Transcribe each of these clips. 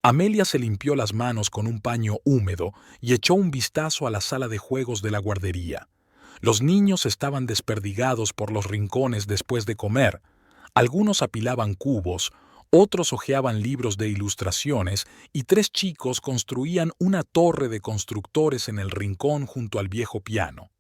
Amelia se limpió las manos con un paño húmedo y echó un vistazo a la sala de juegos de la guardería. Los niños estaban desperdigados por los rincones después de comer. Algunos apilaban cubos, otros hojeaban libros de ilustraciones y tres chicos construían una torre de constructores en el rincón junto al viejo piano.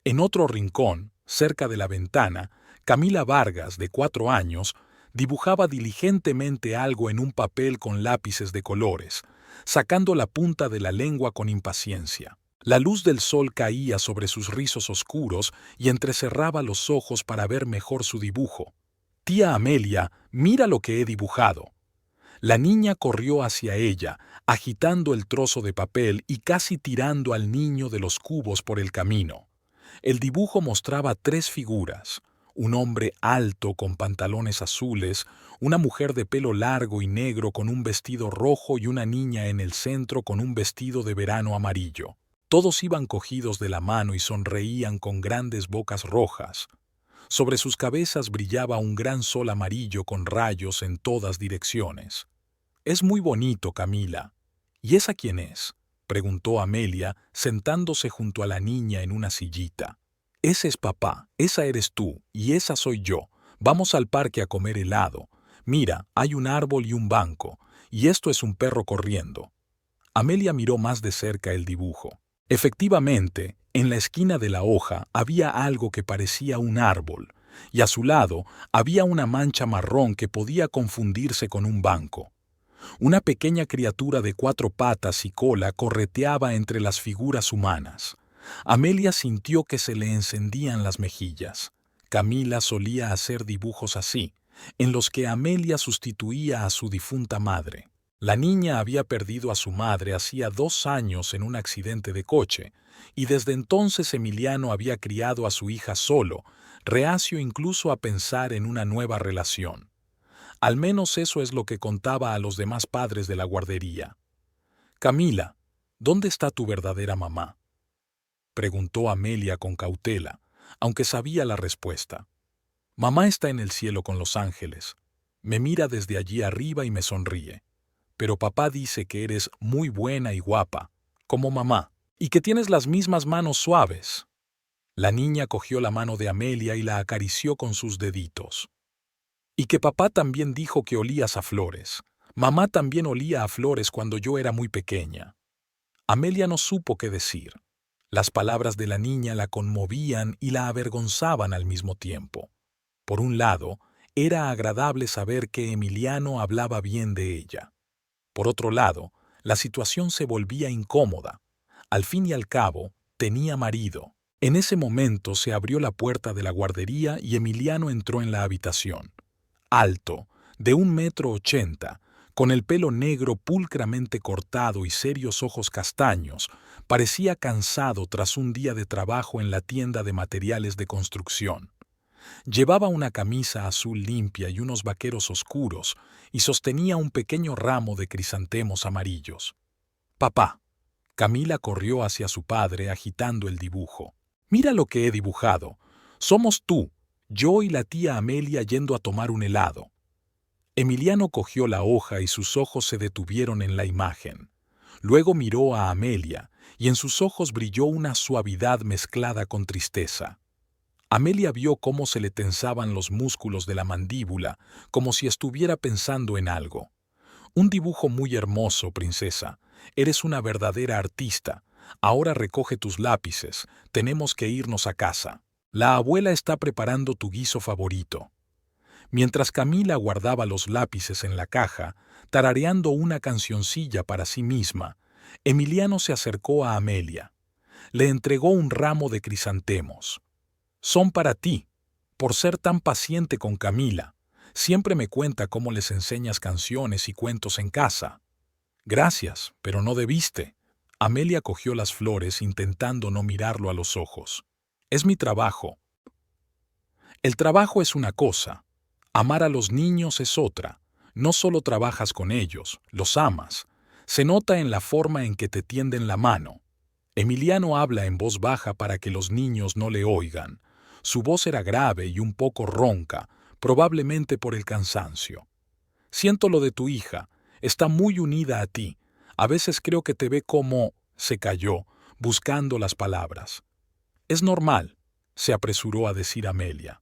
En otro rincón, cerca de la ventana, Camila Vargas, de 4 años, dibujaba diligentemente algo en un papel con lápices de colores, sacando la punta de la lengua con impaciencia. La luz del sol caía sobre sus rizos oscuros y entrecerraba los ojos para ver mejor su dibujo. «Tía Amelia, mira lo que he dibujado». La niña corrió hacia ella, agitando el trozo de papel y casi tirando al niño de los cubos por el camino. El dibujo mostraba tres figuras: un hombre alto con pantalones azules, una mujer de pelo largo y negro con un vestido rojo y una niña en el centro con un vestido de verano amarillo. Todos iban cogidos de la mano y sonreían con grandes bocas rojas. Sobre sus cabezas brillaba un gran sol amarillo con rayos en todas direcciones. «Es muy bonito, Camila». «¿Y esa quién es?», preguntó Amelia, sentándose junto a la niña en una sillita. «Ese es papá, esa eres tú, y esa soy yo. Vamos al parque a comer helado. Mira, hay un árbol y un banco, y esto es un perro corriendo». Amelia miró más de cerca el dibujo. Efectivamente, en la esquina de la hoja había algo que parecía un árbol, y a su lado había una mancha marrón que podía confundirse con un banco. Una pequeña criatura de 4 patas y cola correteaba entre las figuras humanas. Amelia sintió que se le encendían las mejillas. Camila solía hacer dibujos así, en los que Amelia sustituía a su difunta madre. La niña había perdido a su madre hacía 2 años en un accidente de coche, y desde entonces Emiliano había criado a su hija solo, reacio incluso a pensar en una nueva relación. Al menos eso es lo que contaba a los demás padres de la guardería. «Camila, ¿dónde está tu verdadera mamá?», preguntó Amelia con cautela, aunque sabía la respuesta. «Mamá está en el cielo con los ángeles. Me mira desde allí arriba y me sonríe. Pero papá dice que eres muy buena y guapa, como mamá, y que tienes las mismas manos suaves». La niña cogió la mano de Amelia y la acarició con sus deditos. «Y que papá también dijo que olías a flores. Mamá también olía a flores cuando yo era muy pequeña». Amelia no supo qué decir. Las palabras de la niña la conmovían y la avergonzaban al mismo tiempo. Por un lado, era agradable saber que Emiliano hablaba bien de ella. Por otro lado, la situación se volvía incómoda. Al fin y al cabo, tenía marido. En ese momento se abrió la puerta de la guardería y Emiliano entró en la habitación. Alto, de 1,80 m, con el pelo negro pulcramente cortado y serios ojos castaños, parecía cansado tras un día de trabajo en la tienda de materiales de construcción. Llevaba una camisa azul limpia y unos vaqueros oscuros, y sostenía un pequeño ramo de crisantemos amarillos. «Papá». Camila corrió hacia su padre agitando el dibujo. «Mira lo que he dibujado. Somos tú, yo y la tía Amelia yendo a tomar un helado». Emiliano cogió la hoja y sus ojos se detuvieron en la imagen. Luego miró a Amelia, y en sus ojos brilló una suavidad mezclada con tristeza. Amelia vio cómo se le tensaban los músculos de la mandíbula, como si estuviera pensando en algo. «Un dibujo muy hermoso, princesa. Eres una verdadera artista. Ahora recoge tus lápices. Tenemos que irnos a casa. La abuela está preparando tu guiso favorito». Mientras Camila guardaba los lápices en la caja, tarareando una cancioncilla para sí misma, Emiliano se acercó a Amelia. Le entregó un ramo de crisantemos. «Son para ti, por ser tan paciente con Camila. Siempre me cuenta cómo les enseñas canciones y cuentos en casa». «Gracias, pero no debiste». Amelia cogió las flores intentando no mirarlo a los ojos. «Es mi trabajo». «El trabajo es una cosa. Amar a los niños es otra. No solo trabajas con ellos, los amas. Se nota en la forma en que te tienden la mano». Emiliano habla en voz baja para que los niños no le oigan. Su voz era grave y un poco ronca, probablemente por el cansancio. «Siento lo de tu hija. Está muy unida a ti. A veces creo que te ve como... Se calló, buscando las palabras. Es normal, se apresuró a decir Amelia.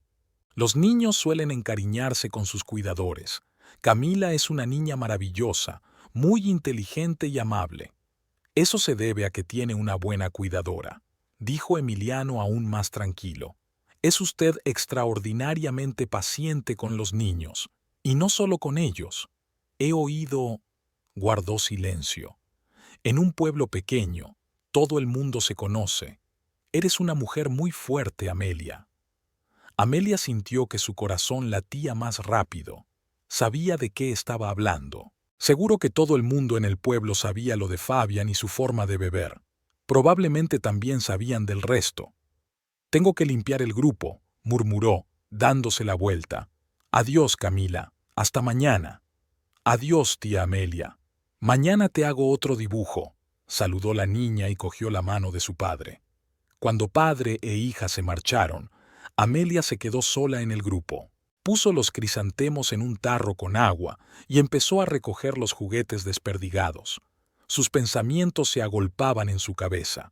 Los niños suelen encariñarse con sus cuidadores. Camila es una niña maravillosa, muy inteligente y amable. Eso se debe a que tiene una buena cuidadora, dijo Emiliano aún más tranquilo. Es usted extraordinariamente paciente con los niños, y no solo con ellos. He oído... Guardó silencio. En un pueblo pequeño, todo el mundo se conoce. Eres una mujer muy fuerte, Amelia. Amelia sintió que su corazón latía más rápido. Sabía de qué estaba hablando. Seguro que todo el mundo en el pueblo sabía lo de Fabián y su forma de beber. Probablemente también sabían del resto. Tengo que limpiar el grupo, murmuró, dándose la vuelta. Adiós, Camila. Hasta mañana. Adiós, tía Amelia. Mañana te hago otro dibujo, saludó la niña y cogió la mano de su padre. Cuando padre e hija se marcharon, Amelia se quedó sola en el grupo. Puso los crisantemos en un tarro con agua y empezó a recoger los juguetes desperdigados. Sus pensamientos se agolpaban en su cabeza.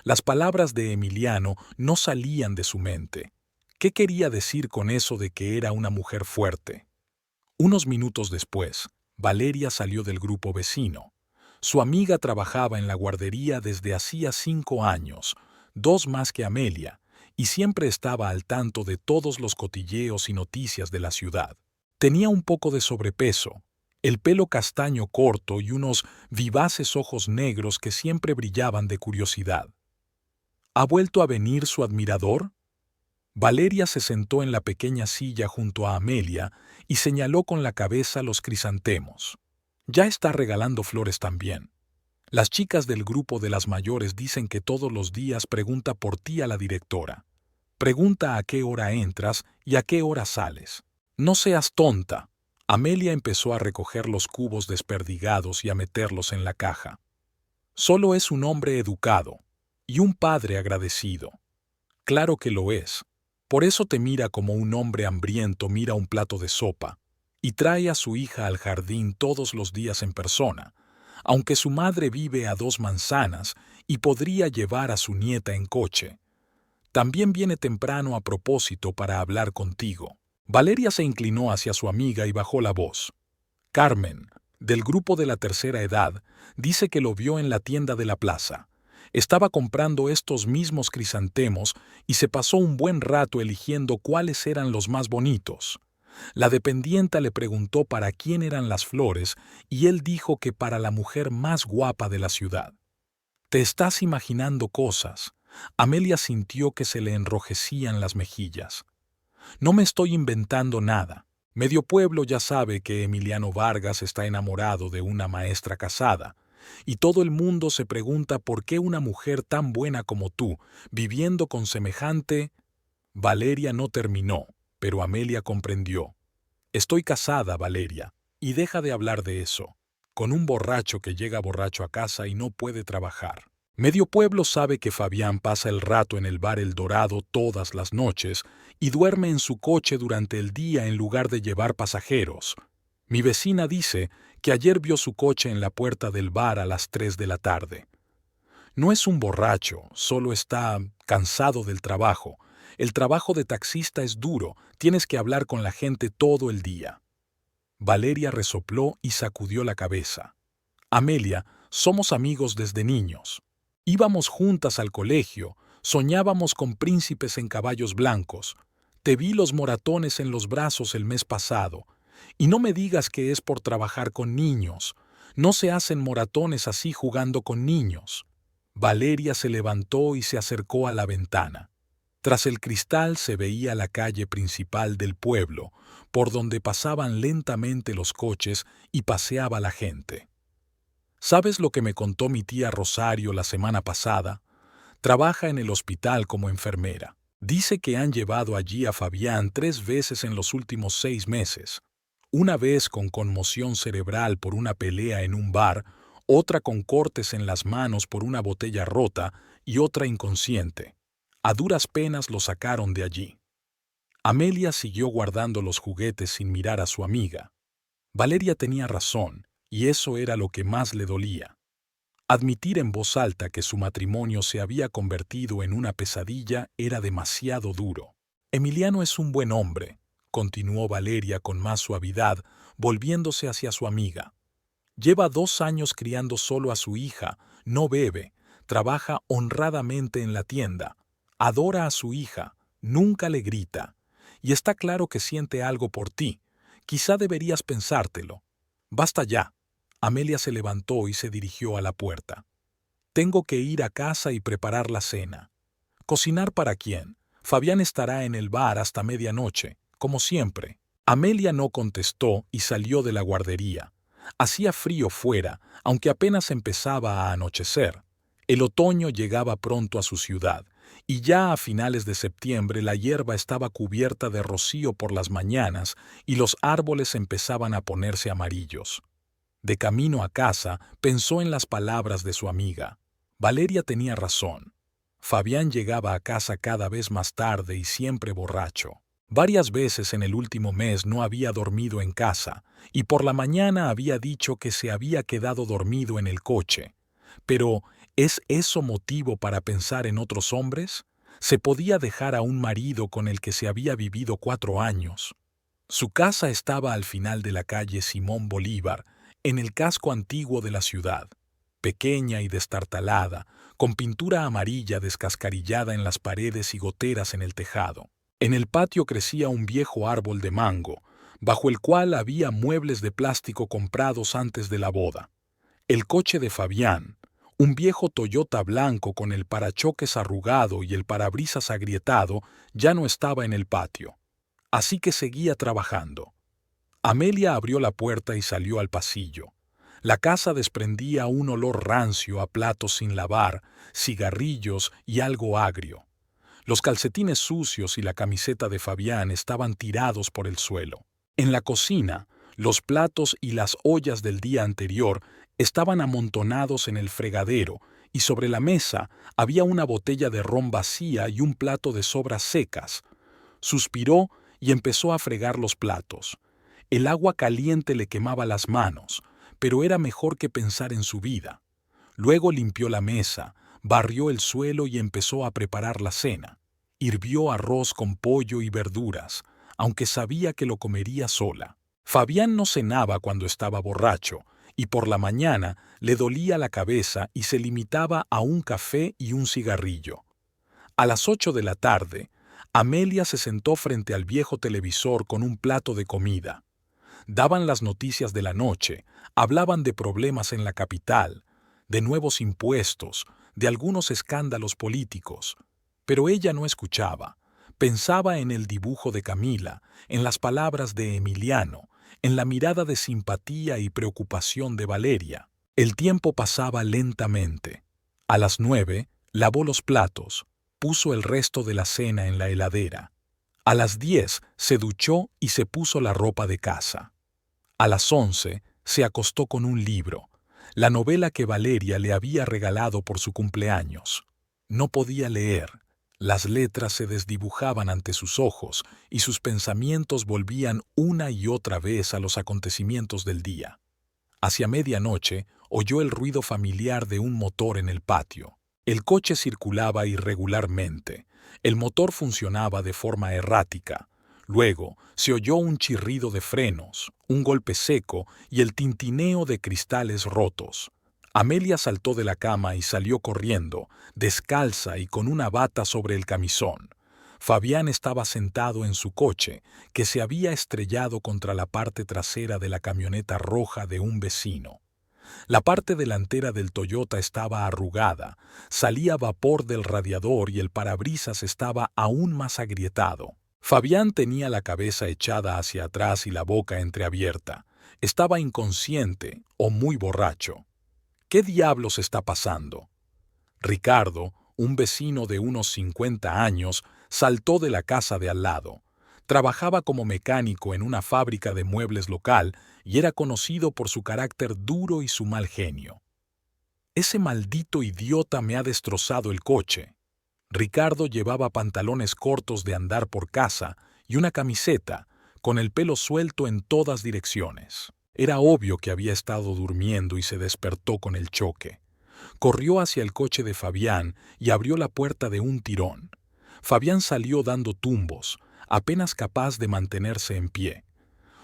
Las palabras de Emiliano no salían de su mente. ¿Qué quería decir con eso de que era una mujer fuerte? Unos minutos después, Valeria salió del grupo vecino. Su amiga trabajaba en la guardería desde hacía 5 años, 2 más que Amelia, y siempre estaba al tanto de todos los cotilleos y noticias de la ciudad. Tenía un poco de sobrepeso, el pelo castaño corto y unos vivaces ojos negros que siempre brillaban de curiosidad. ¿Ha vuelto a venir su admirador? Valeria se sentó en la pequeña silla junto a Amelia y señaló con la cabeza los crisantemos. Ya está regalando flores también. Las chicas del grupo de las mayores dicen que todos los días pregunta por ti a la directora. Pregunta a qué hora entras y a qué hora sales. No seas tonta. Amelia empezó a recoger los cubos desperdigados y a meterlos en la caja. Solo es un hombre educado y un padre agradecido. Claro que lo es. Por eso te mira como un hombre hambriento mira un plato de sopa, y trae a su hija al jardín todos los días en persona, aunque su madre vive a 2 manzanas y podría llevar a su nieta en coche. También viene temprano a propósito para hablar contigo. Valeria se inclinó hacia su amiga y bajó la voz. Carmen, del grupo de la tercera edad, dice que lo vio en la tienda de la plaza. Estaba comprando estos mismos crisantemos y se pasó un buen rato eligiendo cuáles eran los más bonitos. La dependienta le preguntó para quién eran las flores y él dijo que para la mujer más guapa de la ciudad. Te estás imaginando cosas. Amelia sintió que se le enrojecían las mejillas. No me estoy inventando nada. Medio pueblo ya sabe que Emiliano Vargas está enamorado de una maestra casada. Y todo el mundo se pregunta por qué una mujer tan buena como tú, viviendo con semejante... Valeria no terminó, pero Amelia comprendió. Estoy casada, Valeria, y deja de hablar de eso. Con un borracho que llega borracho a casa y no puede trabajar. Medio pueblo sabe que Fabián pasa el rato en el bar El Dorado todas las noches y duerme en su coche durante el día en lugar de llevar pasajeros. Mi vecina dice que ayer vio su coche en la puerta del bar a las 3 de la tarde. No es un borracho, solo está cansado del trabajo. El trabajo de taxista es duro, tienes que hablar con la gente todo el día. Valeria resopló y sacudió la cabeza. Amelia, somos amigos desde niños. Íbamos juntas al colegio, soñábamos con príncipes en caballos blancos. Te vi los moratones en los brazos el mes pasado. Y no me digas que es por trabajar con niños. No se hacen moratones así jugando con niños. Valeria se levantó y se acercó a la ventana. Tras el cristal se veía la calle principal del pueblo, por donde pasaban lentamente los coches y paseaba la gente. ¿Sabes lo que me contó mi tía Rosario la semana pasada? Trabaja en el hospital como enfermera. Dice que han llevado allí a Fabián 3 veces en los últimos 6 meses. Una vez con conmoción cerebral por una pelea en un bar, otra con cortes en las manos por una botella rota y otra inconsciente. A duras penas lo sacaron de allí. Amelia siguió guardando los juguetes sin mirar a su amiga. Valeria tenía razón, y eso era lo que más le dolía. Admitir en voz alta que su matrimonio se había convertido en una pesadilla era demasiado duro. Emiliano es un buen hombre, continuó Valeria con más suavidad, volviéndose hacia su amiga. Lleva 2 años criando solo a su hija, no bebe, trabaja honradamente en la tienda, adora a su hija, nunca le grita, y está claro que siente algo por ti. Quizá deberías pensártelo. Basta ya. Amelia se levantó y se dirigió a la puerta. Tengo que ir a casa y preparar la cena. ¿Cocinar para quién? Fabián estará en el bar hasta medianoche, como siempre. Amelia no contestó y salió de la guardería. Hacía frío fuera, aunque apenas empezaba a anochecer. El otoño llegaba pronto a su ciudad, y ya a finales de septiembre la hierba estaba cubierta de rocío por las mañanas y los árboles empezaban a ponerse amarillos. De camino a casa, pensó en las palabras de su amiga. Valeria tenía razón. Fabián llegaba a casa cada vez más tarde y siempre borracho. Varias veces en el último mes no había dormido en casa, y por la mañana había dicho que se había quedado dormido en el coche. Pero, ¿es eso motivo para pensar en otros hombres? ¿Se podía dejar a un marido con el que se había vivido 4 años? Su casa estaba al final de la calle Simón Bolívar, en el casco antiguo de la ciudad, pequeña y destartalada, con pintura amarilla descascarillada en las paredes y goteras en el tejado. En el patio crecía un viejo árbol de mango, bajo el cual había muebles de plástico comprados antes de la boda. El coche de Fabián, un viejo Toyota blanco con el parachoques arrugado y el parabrisas agrietado, ya no estaba en el patio. Así que seguía trabajando. Amelia abrió la puerta y salió al pasillo. La casa desprendía un olor rancio a platos sin lavar, cigarrillos y algo agrio. Los calcetines sucios y la camiseta de Fabián estaban tirados por el suelo. En la cocina, los platos y las ollas del día anterior estaban amontonados en el fregadero y sobre la mesa había una botella de ron vacía y un plato de sobras secas. Suspiró y empezó a fregar los platos. El agua caliente le quemaba las manos, pero era mejor que pensar en su vida. Luego limpió la mesa, barrió el suelo y empezó a preparar la cena. Hirvió arroz con pollo y verduras, aunque sabía que lo comería sola. Fabián no cenaba cuando estaba borracho, y por la mañana le dolía la cabeza y se limitaba a un café y un cigarrillo. A las 8 de la tarde, Amelia se sentó frente al viejo televisor con un plato de comida. Daban las noticias de la noche, hablaban de problemas en la capital, de nuevos impuestos, de algunos escándalos políticos. Pero ella no escuchaba. Pensaba en el dibujo de Camila, en las palabras de Emiliano, en la mirada de simpatía y preocupación de Valeria. El tiempo pasaba lentamente. A las 9, lavó los platos, puso el resto de la cena en la heladera. A las 10, se duchó y se puso la ropa de casa. A las 11, se acostó con un libro, la novela que Valeria le había regalado por su cumpleaños. No podía leer. Las letras se desdibujaban ante sus ojos y sus pensamientos volvían una y otra vez a los acontecimientos del día. Hacia medianoche oyó el ruido familiar de un motor en el patio. El coche circulaba irregularmente. El motor funcionaba de forma errática. Luego se oyó un chirrido de frenos, un golpe seco y el tintineo de cristales rotos. Amelia saltó de la cama y salió corriendo, descalza y con una bata sobre el camisón. Fabián estaba sentado en su coche, que se había estrellado contra la parte trasera de la camioneta roja de un vecino. La parte delantera del Toyota estaba arrugada, salía vapor del radiador y el parabrisas estaba aún más agrietado. Fabián tenía la cabeza echada hacia atrás y la boca entreabierta. Estaba inconsciente o muy borracho. ¿Qué diablos está pasando? Ricardo, un vecino de unos 50 años, saltó de la casa de al lado. Trabajaba como mecánico en una fábrica de muebles local y era conocido por su carácter duro y su mal genio. Ese maldito idiota me ha destrozado el coche. Ricardo llevaba pantalones cortos de andar por casa y una camiseta, con el pelo suelto en todas direcciones. Era obvio que había estado durmiendo y se despertó con el choque. Corrió hacia el coche de Fabián y abrió la puerta de un tirón. Fabián salió dando tumbos, apenas capaz de mantenerse en pie.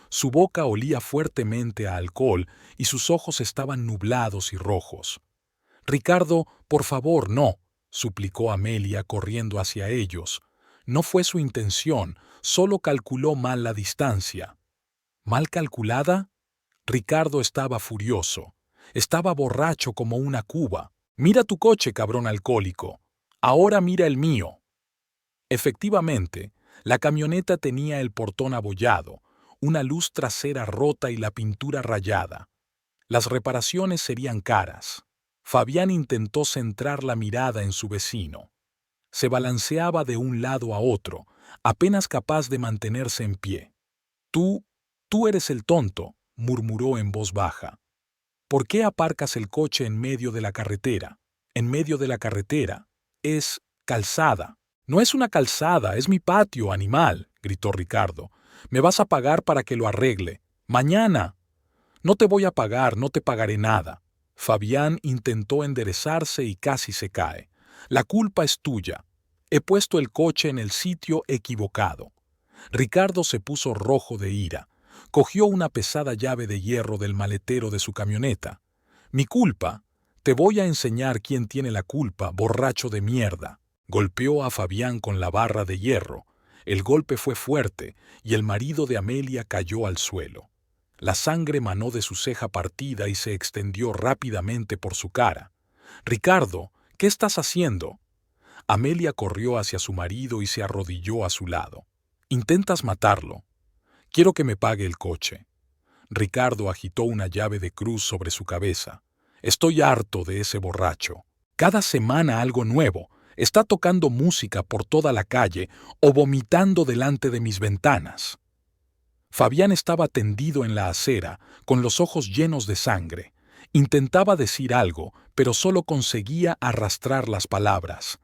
Su boca olía fuertemente a alcohol y sus ojos estaban nublados y rojos. «Ricardo, por favor, no», suplicó Amelia corriendo hacia ellos. No fue su intención, solo calculó mal la distancia. ¿Mal calculada? Ricardo estaba furioso. Estaba borracho como una cuba. «Mira tu coche, cabrón alcohólico. Ahora mira el mío». Efectivamente, la camioneta tenía el portón abollado, una luz trasera rota y la pintura rayada. Las reparaciones serían caras. Fabián intentó centrar la mirada en su vecino. Se balanceaba de un lado a otro, apenas capaz de mantenerse en pie. Tú eres el tonto», murmuró en voz baja. «¿Por qué aparcas el coche en medio de la carretera? En medio de la carretera. Es calzada». «No es una calzada, es mi patio, animal», gritó Ricardo. «Me vas a pagar para que lo arregle. Mañana». «No te voy a pagar, no te pagaré nada». Fabián intentó enderezarse y casi se cae. «La culpa es tuya. He puesto el coche en el sitio equivocado». Ricardo se puso rojo de ira. Cogió una pesada llave de hierro del maletero de su camioneta. «¿Mi culpa? Te voy a enseñar quién tiene la culpa, borracho de mierda». Golpeó a Fabián con la barra de hierro. El golpe fue fuerte y el marido de Amelia cayó al suelo. La sangre manó de su ceja partida y se extendió rápidamente por su cara. «Ricardo, ¿qué estás haciendo?» Amelia corrió hacia su marido y se arrodilló a su lado. «Intentas matarlo. Quiero que me pague el coche». Ricardo agitó una llave de cruz sobre su cabeza. «Estoy harto de ese borracho. Cada semana algo nuevo. Está tocando música por toda la calle o vomitando delante de mis ventanas». Fabián estaba tendido en la acera, con los ojos llenos de sangre. Intentaba decir algo, pero solo conseguía arrastrar las palabras.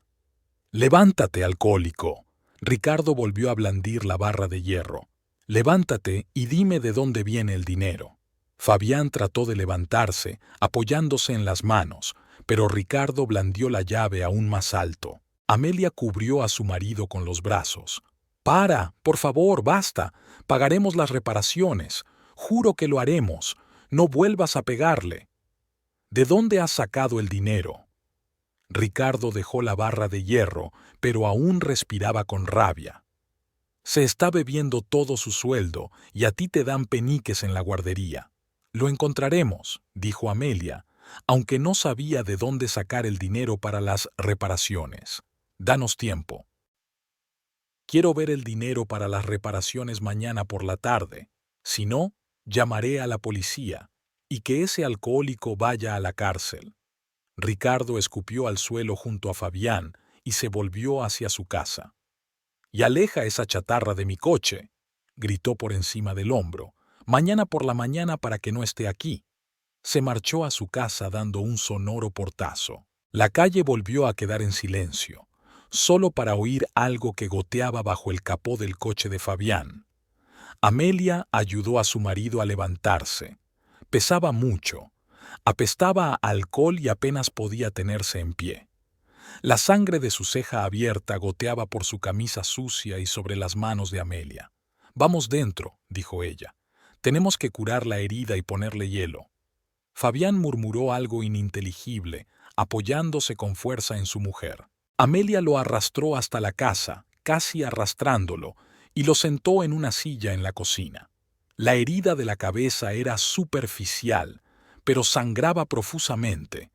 «Levántate, alcohólico». Ricardo volvió a blandir la barra de hierro. «Levántate y dime de dónde viene el dinero». Fabián trató de levantarse, apoyándose en las manos, pero Ricardo blandió la llave aún más alto. Amelia cubrió a su marido con los brazos. «Para, por favor, basta. Pagaremos las reparaciones. Juro que lo haremos. No vuelvas a pegarle». «¿De dónde has sacado el dinero?» Ricardo dejó la barra de hierro, pero aún respiraba con rabia. «Se está bebiendo todo su sueldo y a ti te dan peniques en la guardería». «Lo encontraremos», dijo Amelia, aunque no sabía de dónde sacar el dinero para las reparaciones. «Danos tiempo». «Quiero ver el dinero para las reparaciones mañana por la tarde. Si no, llamaré a la policía y que ese alcohólico vaya a la cárcel». Ricardo escupió al suelo junto a Fabián y se volvió hacia su casa. «Y aleja esa chatarra de mi coche», gritó por encima del hombro. «Mañana por la mañana para que no esté aquí». Se marchó a su casa dando un sonoro portazo. La calle volvió a quedar en silencio, solo para oír algo que goteaba bajo el capó del coche de Fabián. Amelia ayudó a su marido a levantarse. Pesaba mucho. Apestaba a alcohol y apenas podía tenerse en pie. La sangre de su ceja abierta goteaba por su camisa sucia y sobre las manos de Amelia. «Vamos dentro», dijo ella. «Tenemos que curar la herida y ponerle hielo». Fabián murmuró algo ininteligible, apoyándose con fuerza en su mujer. Amelia lo arrastró hasta la casa, casi arrastrándolo, y lo sentó en una silla en la cocina. La herida de la cabeza era superficial, pero sangraba profusamente.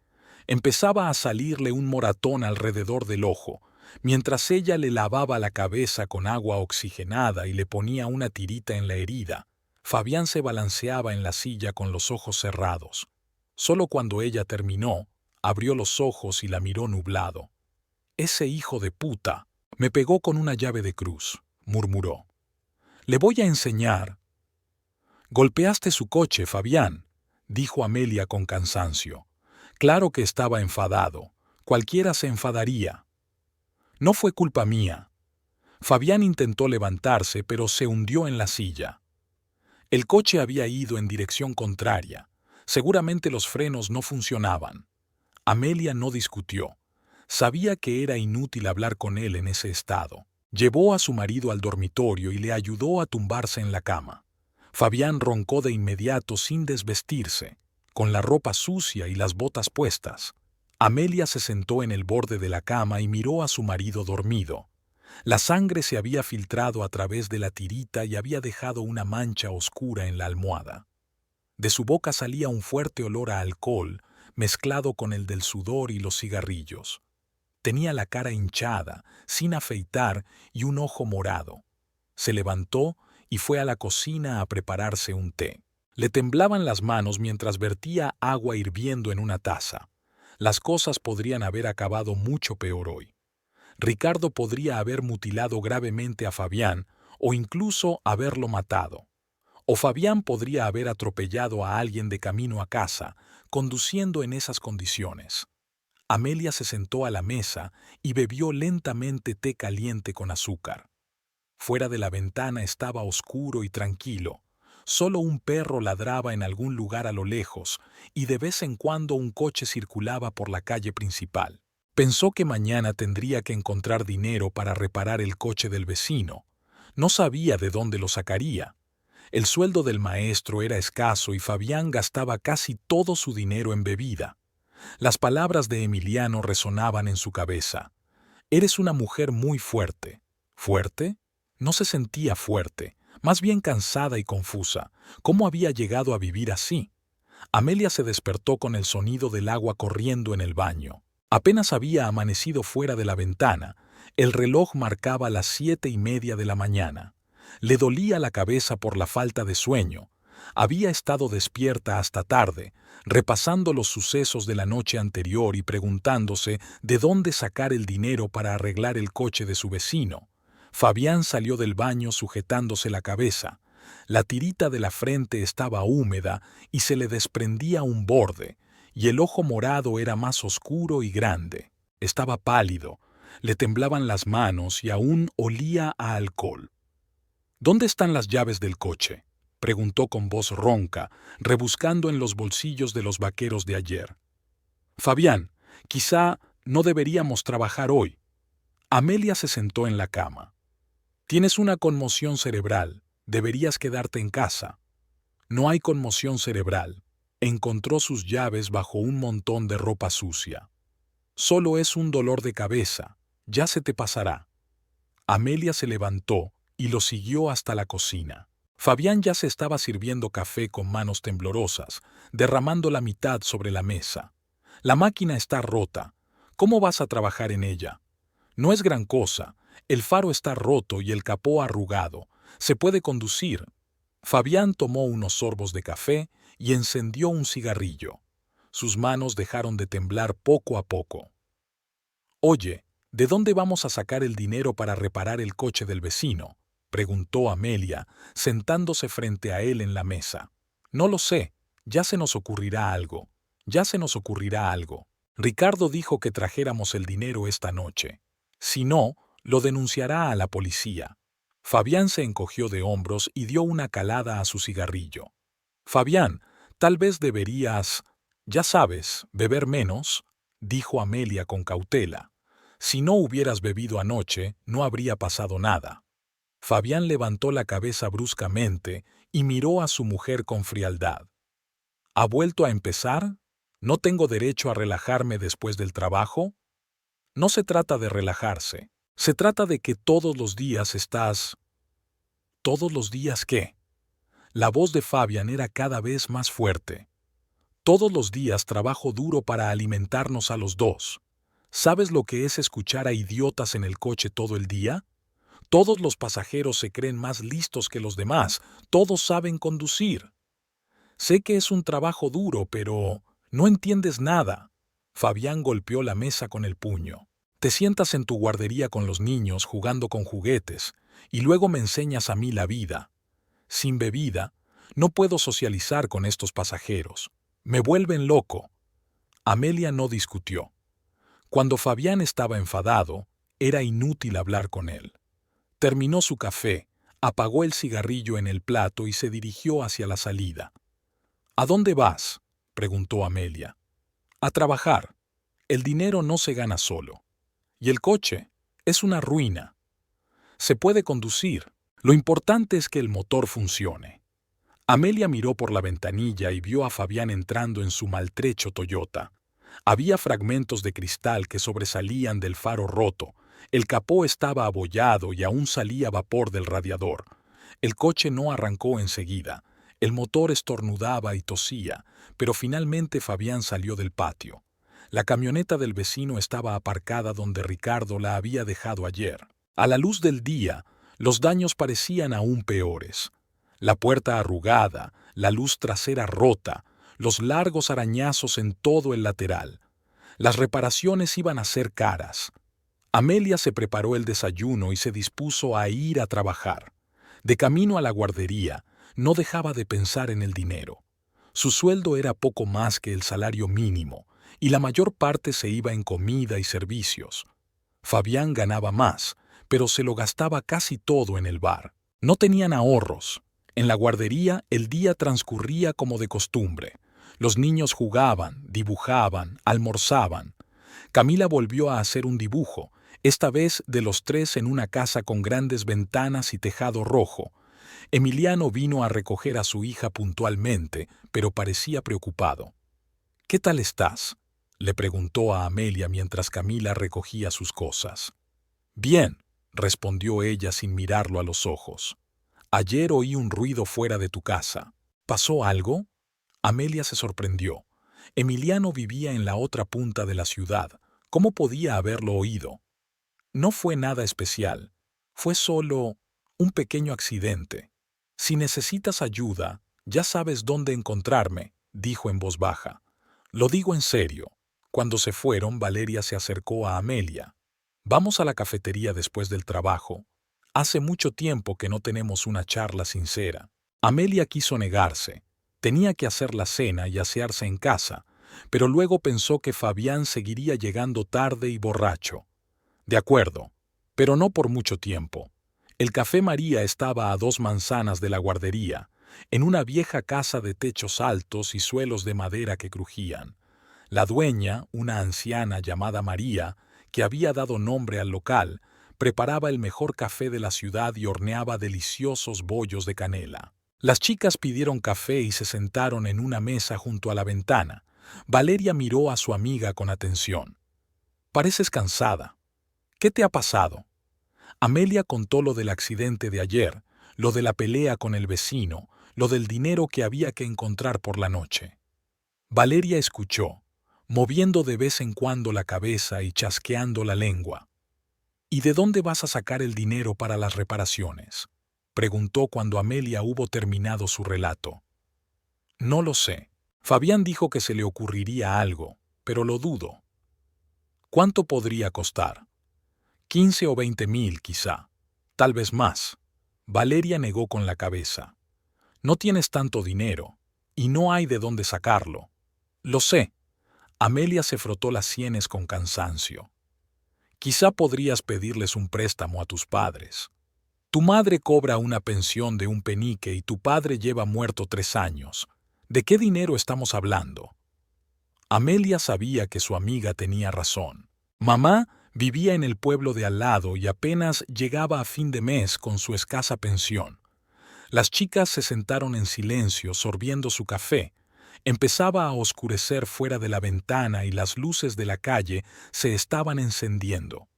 Empezaba a salirle un moratón alrededor del ojo, mientras ella le lavaba la cabeza con agua oxigenada y le ponía una tirita en la herida. Fabián se balanceaba en la silla con los ojos cerrados. Solo cuando ella terminó, abrió los ojos y la miró nublado. «Ese hijo de puta me pegó con una llave de cruz», murmuró. «Le voy a enseñar». «Golpeaste su coche, Fabián», dijo Amelia con cansancio. Claro que estaba enfadado. Cualquiera se enfadaría. «No fue culpa mía». Fabián intentó levantarse, pero se hundió en la silla. El coche había ido en dirección contraria. Seguramente los frenos no funcionaban. Amelia no discutió. Sabía que era inútil hablar con él en ese estado. Llevó a su marido al dormitorio y le ayudó a tumbarse en la cama. Fabián roncó de inmediato sin desvestirse, con la ropa sucia y las botas puestas. Amelia se sentó en el borde de la cama y miró a su marido dormido. La sangre se había filtrado a través de la tirita y había dejado una mancha oscura en la almohada. De su boca salía un fuerte olor a alcohol, mezclado con el del sudor y los cigarrillos. Tenía la cara hinchada, sin afeitar y un ojo morado. Se levantó y fue a la cocina a prepararse un té. Le temblaban las manos mientras vertía agua hirviendo en una taza. Las cosas podrían haber acabado mucho peor hoy. Ricardo podría haber mutilado gravemente a Fabián o incluso haberlo matado. O Fabián podría haber atropellado a alguien de camino a casa, conduciendo en esas condiciones. Amelia se sentó a la mesa y bebió lentamente té caliente con azúcar. Fuera de la ventana estaba oscuro y tranquilo. Solo un perro ladraba en algún lugar a lo lejos y de vez en cuando un coche circulaba por la calle principal. Pensó que mañana tendría que encontrar dinero para reparar el coche del vecino. No sabía de dónde lo sacaría. El sueldo del maestro era escaso y Fabián gastaba casi todo su dinero en bebida. Las palabras de Emiliano resonaban en su cabeza. «Eres una mujer muy fuerte». ¿Fuerte? No se sentía fuerte, más bien cansada y confusa. ¿Cómo había llegado a vivir así? Amelia se despertó con el sonido del agua corriendo en el baño. Apenas había amanecido fuera de la ventana. El reloj marcaba las 7:30 de la mañana. Le dolía la cabeza por la falta de sueño. Había estado despierta hasta tarde, repasando los sucesos de la noche anterior y preguntándose de dónde sacar el dinero para arreglar el coche de su vecino. Fabián salió del baño sujetándose la cabeza. La tirita de la frente estaba húmeda y se le desprendía un borde, y el ojo morado era más oscuro y grande. Estaba pálido, le temblaban las manos y aún olía a alcohol. «¿Dónde están las llaves del coche?», preguntó con voz ronca, rebuscando en los bolsillos de los vaqueros de ayer. «Fabián, quizá no deberíamos trabajar hoy». Amelia se sentó en la cama. «Tienes una conmoción cerebral, deberías quedarte en casa». «No hay conmoción cerebral». Encontró sus llaves bajo un montón de ropa sucia. «Solo es un dolor de cabeza, ya se te pasará». Amelia se levantó y lo siguió hasta la cocina. Fabián ya se estaba sirviendo café con manos temblorosas, derramando la mitad sobre la mesa. «La máquina está rota. ¿Cómo vas a trabajar en ella?» «No es gran cosa. El faro está roto y el capó arrugado. Se puede conducir». Fabián tomó unos sorbos de café y encendió un cigarrillo. Sus manos dejaron de temblar poco a poco. «Oye, ¿de dónde vamos a sacar el dinero para reparar el coche del vecino?», preguntó Amelia, sentándose frente a él en la mesa. «No lo sé. Ya se nos ocurrirá algo. Ya se nos ocurrirá algo. Ricardo dijo que trajéramos el dinero esta noche. Si no, lo denunciará a la policía». Fabián se encogió de hombros y dio una calada a su cigarrillo. «Fabián, tal vez deberías, ya sabes, beber menos», dijo Amelia con cautela. «Si no hubieras bebido anoche, no habría pasado nada». Fabián levantó la cabeza bruscamente y miró a su mujer con frialdad. «¿Ha vuelto a empezar? ¿No tengo derecho a relajarme después del trabajo?» «No se trata de relajarse. Se trata de que todos los días estás...». «¿Todos los días qué?». La voz de Fabián era cada vez más fuerte. «Todos los días trabajo duro para alimentarnos a los dos. ¿Sabes lo que es escuchar a idiotas en el coche todo el día? Todos los pasajeros se creen más listos que los demás. Todos saben conducir. Sé que es un trabajo duro, pero no entiendes nada». Fabián golpeó la mesa con el puño. «Te sientas en tu guardería con los niños jugando con juguetes y luego me enseñas a mí la vida. Sin bebida, no puedo socializar con estos pasajeros. Me vuelven loco». Amelia no discutió. Cuando Fabián estaba enfadado, era inútil hablar con él. Terminó su café, Apagó el cigarrillo en el plato y se dirigió hacia la salida. ¿A dónde vas?, preguntó Amelia. A trabajar. El dinero no se gana solo. Y el coche es una ruina. Se puede conducir. Lo importante es que el motor funcione. Amelia miró por la ventanilla y vio a Fabián entrando en su maltrecho Toyota. Había fragmentos de cristal que sobresalían del faro roto. El capó estaba abollado y aún salía vapor del radiador. El coche no arrancó enseguida. El motor estornudaba y tosía, pero finalmente Fabián salió del patio. La camioneta del vecino estaba aparcada donde Ricardo la había dejado ayer. A la luz del día, los daños parecían aún peores. La puerta arrugada, la luz trasera rota, los largos arañazos en todo el lateral. Las reparaciones iban a ser caras. Amelia se preparó el desayuno y se dispuso a ir a trabajar. De camino a la guardería, no dejaba de pensar en el dinero. Su sueldo era poco más que el salario mínimo, y la mayor parte se iba en comida y servicios. Fabián ganaba más, pero se lo gastaba casi todo en el bar. No tenían ahorros. En la guardería el día transcurría como de costumbre. Los niños jugaban, dibujaban, almorzaban. Camila volvió a hacer un dibujo, esta vez de los tres en una casa con grandes ventanas y tejado rojo. Emiliano vino a recoger a su hija puntualmente, pero parecía preocupado. «¿Qué tal estás?», le preguntó a Amelia mientras Camila recogía sus cosas. «Bien», respondió ella sin mirarlo a los ojos. «Ayer oí un ruido fuera de tu casa. ¿Pasó algo?». Amelia se sorprendió. Emiliano vivía en la otra punta de la ciudad. ¿Cómo podía haberlo oído? No fue nada especial. Fue solo un pequeño accidente. «Si necesitas ayuda, ya sabes dónde encontrarme», dijo en voz baja. «Lo digo en serio». Cuando se fueron, Valeria se acercó a Amelia. «Vamos a la cafetería después del trabajo. Hace mucho tiempo que no tenemos una charla sincera». Amelia quiso negarse. Tenía que hacer la cena y asearse en casa, pero luego pensó que Fabián seguiría llegando tarde y borracho. De acuerdo, pero no por mucho tiempo. El Café María estaba a 2 manzanas de la guardería, en una vieja casa de techos altos y suelos de madera que crujían. La dueña, una anciana llamada María, que había dado nombre al local, preparaba el mejor café de la ciudad y horneaba deliciosos bollos de canela. Las chicas pidieron café y se sentaron en una mesa junto a la ventana. Valeria miró a su amiga con atención. «Pareces cansada. ¿Qué te ha pasado?». Amelia contó lo del accidente de ayer, lo de la pelea con el vecino, lo del dinero que había que encontrar por la noche. Valeria escuchó, moviendo de vez en cuando la cabeza y chasqueando la lengua. «¿Y de dónde vas a sacar el dinero para las reparaciones?», preguntó cuando Amelia hubo terminado su relato. «No lo sé. Fabián dijo que se le ocurriría algo, pero lo dudo». «¿Cuánto podría costar?». 15 o 20 mil, quizá. Tal vez más. Valeria negó con la cabeza. «No tienes tanto dinero, y no hay de dónde sacarlo». «Lo sé». Amelia se frotó las sienes con cansancio. «Quizá podrías pedirles un préstamo a tus padres. Tu madre cobra una pensión de un penique y tu padre lleva muerto 3 años. ¿De qué dinero estamos hablando?». Amelia sabía que su amiga tenía razón. Mamá vivía en el pueblo de al lado y apenas llegaba a fin de mes con su escasa pensión. Las chicas se sentaron en silencio, sorbiendo su café. Empezaba a oscurecer fuera de la ventana y las luces de la calle se estaban encendiendo.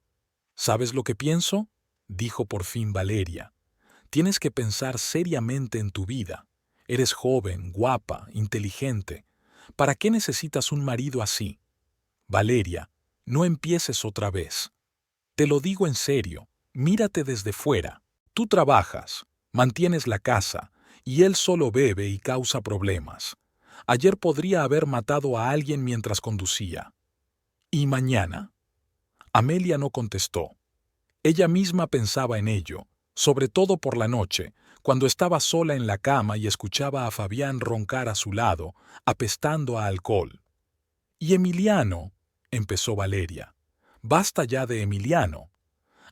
«¿Sabes lo que pienso?», dijo por fin Valeria. «Tienes que pensar seriamente en tu vida. Eres joven, guapa, inteligente. ¿Para qué necesitas un marido así?». «Valeria, no empieces otra vez. Te lo digo en serio, mírate desde fuera. Tú trabajas, mantienes la casa, y él solo bebe y causa problemas. Ayer podría haber matado a alguien mientras conducía. ¿Y mañana?». Amelia no contestó. Ella misma pensaba en ello, sobre todo por la noche, cuando estaba sola en la cama y escuchaba a Fabián roncar a su lado, apestando a alcohol. «Y Emiliano», empezó Valeria. «Basta ya de Emiliano».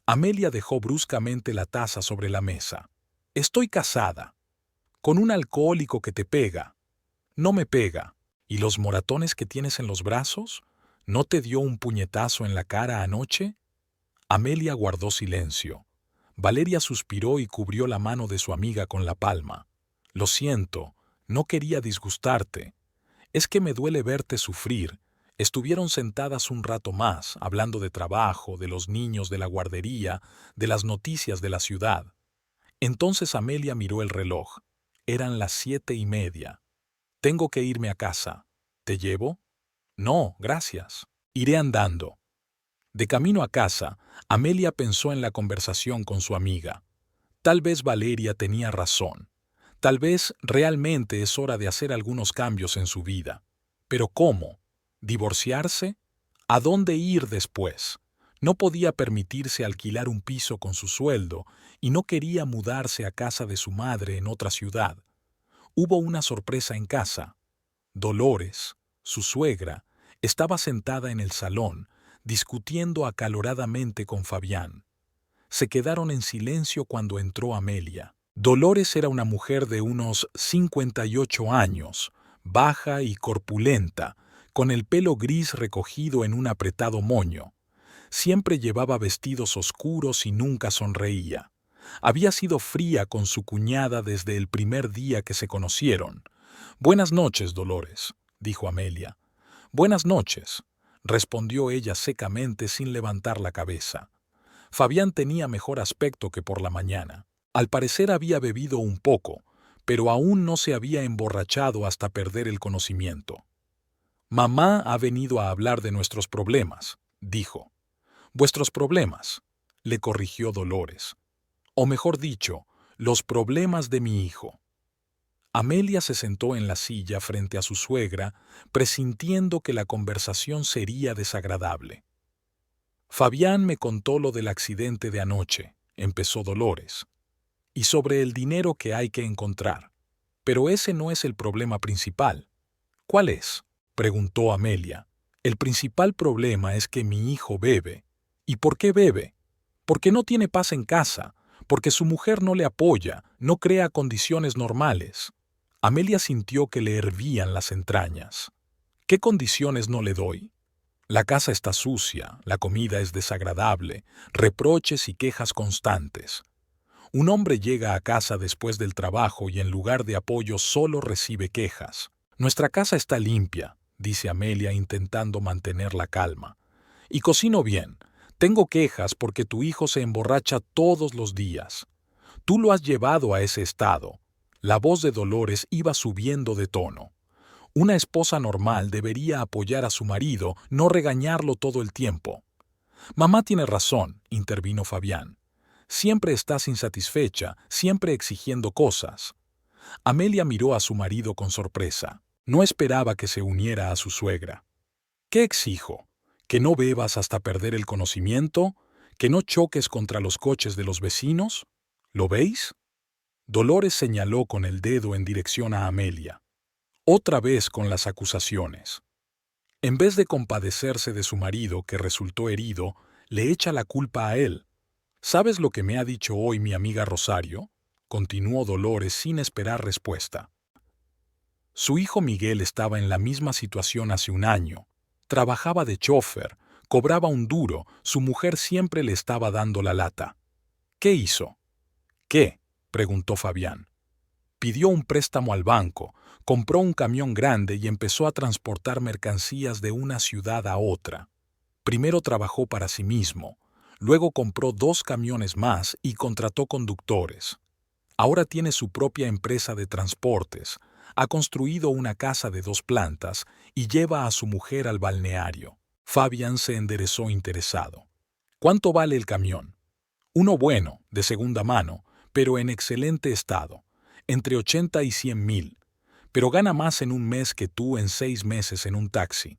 Amelia dejó bruscamente la taza sobre la mesa. Estoy casada, con un alcohólico que te pega. No me pega. ¿Y los moratones que tienes en los brazos? ¿No te dio un puñetazo en la cara anoche? Amelia guardó silencio. Valeria suspiró y cubrió la mano de su amiga con la palma. Lo siento, no quería disgustarte. Es que me duele verte sufrir. Estuvieron sentadas un rato más, hablando de trabajo, de los niños de la guardería, de las noticias de la ciudad. Entonces Amelia miró el reloj. Eran las 7:30. Tengo que irme a casa. ¿Te llevo? No, gracias. Iré andando. De camino a casa, Amelia pensó en la conversación con su amiga. Tal vez Valeria tenía razón. Tal vez realmente es hora de hacer algunos cambios en su vida. ¿Pero cómo? ¿Divorciarse? ¿A dónde ir después? No podía permitirse alquilar un piso con su sueldo y no quería mudarse a casa de su madre en otra ciudad. Hubo una sorpresa en casa. Dolores, su suegra, estaba sentada en el salón, discutiendo acaloradamente con Fabián. Se quedaron en silencio cuando entró Amelia. Dolores era una mujer de unos 58 años, baja y corpulenta, con el pelo gris recogido en un apretado moño. Siempre llevaba vestidos oscuros y nunca sonreía. Había sido fría con su cuñada desde el primer día que se conocieron. «Buenas noches, Dolores», dijo Amelia. «Buenas noches», respondió ella secamente sin levantar la cabeza. Fabián tenía mejor aspecto que por la mañana. Al parecer había bebido un poco, pero aún no se había emborrachado hasta perder el conocimiento. «Mamá ha venido a hablar de nuestros problemas», dijo. «Vuestros problemas», le corrigió Dolores. «O mejor dicho, los problemas de mi hijo». Amelia se sentó en la silla frente a su suegra, presintiendo que la conversación sería desagradable. «Fabián me contó lo del accidente de anoche», empezó Dolores, «y sobre el dinero que hay que encontrar. Pero ese no es el problema principal». «¿Cuál es?», preguntó Amelia. «El principal problema es que mi hijo bebe». «¿Y por qué bebe?». «Porque no tiene paz en casa, porque su mujer no le apoya, no crea condiciones normales». Amelia sintió que le hervían las entrañas. «¿Qué condiciones no le doy? La casa está sucia, la comida es desagradable, reproches y quejas constantes. Un hombre llega a casa después del trabajo y en lugar de apoyo solo recibe quejas. Nuestra casa está limpia», dice Amelia intentando mantener la calma. «Y cocino bien. Tengo quejas porque tu hijo se emborracha todos los días. Tú lo has llevado a ese estado». La voz de Dolores iba subiendo de tono. Una esposa normal debería apoyar a su marido, no regañarlo todo el tiempo. «Mamá tiene razón», intervino Fabián. «Siempre estás insatisfecha, siempre exigiendo cosas». Amelia miró a su marido con sorpresa. No esperaba que se uniera a su suegra. «¿Qué exijo? ¿Que no bebas hasta perder el conocimiento? ¿Que no choques contra los coches de los vecinos? ¿Lo veis?». Dolores señaló con el dedo en dirección a Amelia. Otra vez con las acusaciones. En vez de compadecerse de su marido que resultó herido, le echa la culpa a él. «¿Sabes lo que me ha dicho hoy mi amiga Rosario?», continuó Dolores sin esperar respuesta. Su hijo Miguel estaba en la misma situación hace un año. Trabajaba de chófer, cobraba un duro, su mujer siempre le estaba dando la lata. «¿Qué hizo?». «¿Qué?», preguntó Fabián. Pidió un préstamo al banco, compró un camión grande y empezó a transportar mercancías de una ciudad a otra. Primero trabajó para sí mismo, luego compró 2 camiones más y contrató conductores. Ahora tiene su propia empresa de transportes, ha construido una casa de 2 plantas y lleva a su mujer al balneario». Fabián se enderezó interesado. «¿Cuánto vale el camión?». «Uno bueno, de segunda mano, pero en excelente estado, entre 80 y 100.000, pero gana más en un mes que tú en 6 meses en un taxi».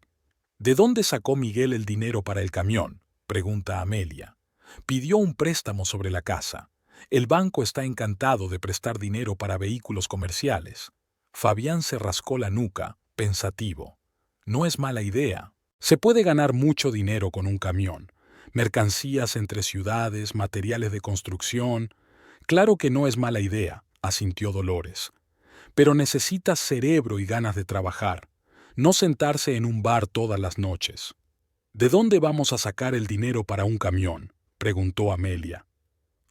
«¿De dónde sacó Miguel el dinero para el camión?», pregunta Amelia. «Pidió un préstamo sobre la casa. El banco está encantado de prestar dinero para vehículos comerciales». Fabián se rascó la nuca, pensativo. «No es mala idea. Se puede ganar mucho dinero con un camión. Mercancías entre ciudades, materiales de construcción. Claro que no es mala idea, asintió Dolores. Pero necesitas cerebro y ganas de trabajar, no sentarse en un bar todas las noches. ¿De dónde vamos a sacar el dinero para un camión?, preguntó Amelia.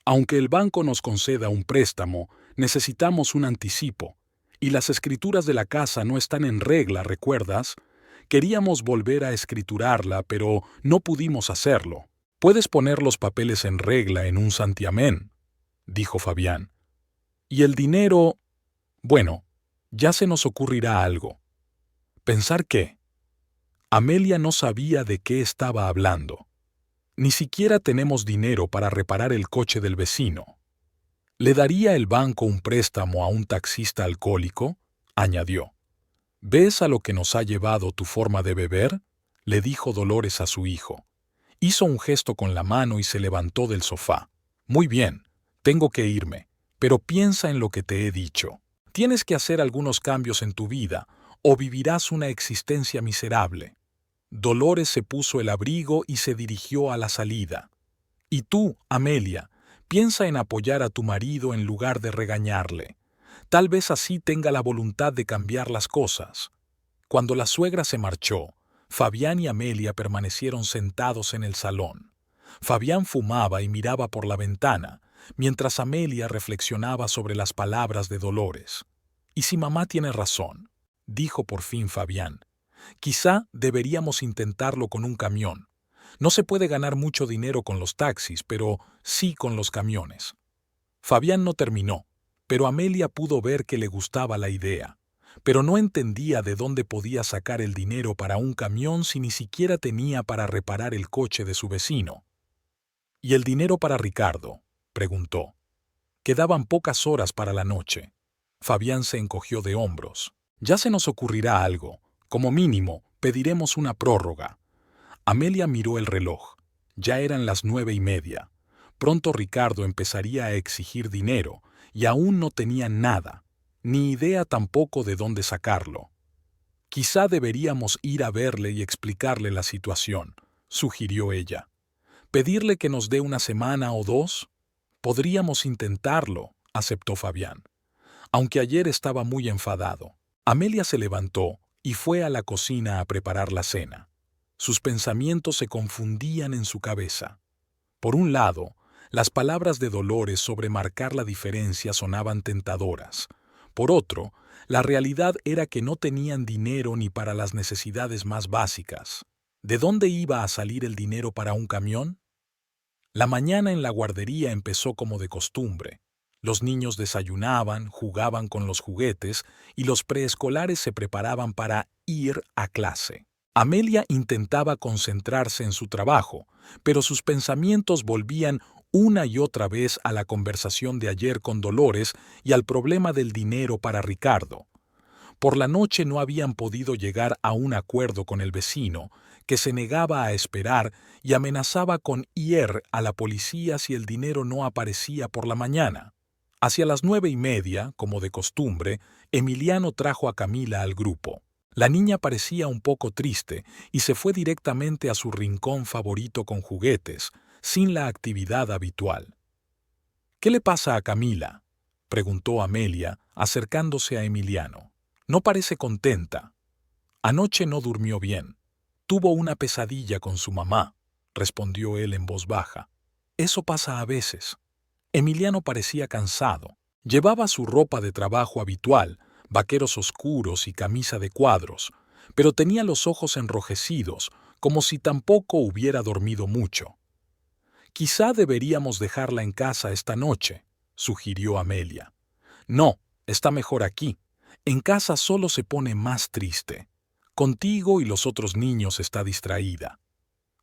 Aunque el banco nos conceda un préstamo, necesitamos un anticipo, y las escrituras de la casa no están en regla, ¿recuerdas? Queríamos volver a escriturarla, pero no pudimos hacerlo. Puedes poner los papeles en regla en un santiamén, dijo Fabián. Y el dinero... Bueno, ya se nos ocurrirá algo. ¿Pensar qué? Amelia no sabía de qué estaba hablando. Ni siquiera tenemos dinero para reparar el coche del vecino. ¿Le daría el banco un préstamo a un taxista alcohólico?, añadió. ¿Ves a lo que nos ha llevado tu forma de beber?, le dijo Dolores a su hijo. Hizo un gesto con la mano y se levantó del sofá. Muy bien, tengo que irme, pero piensa en lo que te he dicho. Tienes que hacer algunos cambios en tu vida, o vivirás una existencia miserable. Dolores se puso el abrigo y se dirigió a la salida. Y tú, Amelia, piensa en apoyar a tu marido en lugar de regañarle. Tal vez así tenga la voluntad de cambiar las cosas. Cuando la suegra se marchó, Fabián y Amelia permanecieron sentados en el salón. Fabián fumaba y miraba por la ventana, mientras Amelia reflexionaba sobre las palabras de Dolores. «¿Y si mamá tiene razón?», dijo por fin Fabián. «Quizá deberíamos intentarlo con un camión. No se puede ganar mucho dinero con los taxis, pero sí con los camiones». Fabián no terminó, pero Amelia pudo ver que le gustaba la idea. Pero no entendía de dónde podía sacar el dinero para un camión si ni siquiera tenía para reparar el coche de su vecino. «¿Y el dinero para Ricardo?», preguntó. Quedaban pocas horas para la noche. Fabián se encogió de hombros. «Ya se nos ocurrirá algo. Como mínimo, pediremos una prórroga». Amelia miró el reloj. Ya eran las 9:30. Pronto Ricardo empezaría a exigir dinero, y aún no tenía nada, ni idea tampoco de dónde sacarlo. «Quizá deberíamos ir a verle y explicarle la situación», sugirió ella. «¿Pedirle que nos dé una semana o 2? Podríamos intentarlo», aceptó Fabián, aunque ayer estaba muy enfadado. Amelia se levantó y fue a la cocina a preparar la cena. Sus pensamientos se confundían en su cabeza. Por un lado, las palabras de Dolores sobre marcar la diferencia sonaban tentadoras. Por otro, la realidad era que no tenían dinero ni para las necesidades más básicas. ¿De dónde iba a salir el dinero para un camión? La mañana en la guardería empezó como de costumbre. Los niños desayunaban, jugaban con los juguetes y los preescolares se preparaban para ir a clase. Amelia intentaba concentrarse en su trabajo, pero sus pensamientos volvían una y otra vez a la conversación de ayer con Dolores y al problema del dinero para Ricardo. Por la noche no habían podido llegar a un acuerdo con el vecino, que se negaba a esperar y amenazaba con ir a la policía si el dinero no aparecía por la mañana. Hacia las 9:30, como de costumbre, Emiliano trajo a Camila al grupo. La niña parecía un poco triste y se fue directamente a su rincón favorito con juguetes, sin la actividad habitual. «¿Qué le pasa a Camila?», preguntó Amelia, acercándose a Emiliano. «No parece contenta». «Anoche no durmió bien. Tuvo una pesadilla con su mamá», respondió él en voz baja. «Eso pasa a veces». Emiliano parecía cansado. Llevaba su ropa de trabajo habitual, vaqueros oscuros y camisa de cuadros, pero tenía los ojos enrojecidos, como si tampoco hubiera dormido mucho. «Quizá deberíamos dejarla en casa esta noche», sugirió Amelia. «No, está mejor aquí. En casa solo se pone más triste. Contigo y los otros niños está distraída».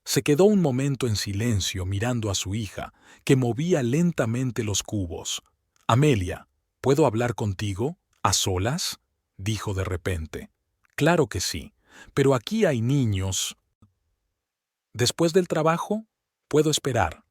Se quedó un momento en silencio mirando a su hija, que movía lentamente los cubos. «Amelia, ¿puedo hablar contigo? ¿A solas?», dijo de repente. «Claro que sí, pero aquí hay niños». «¿Después del trabajo? Puedo esperar».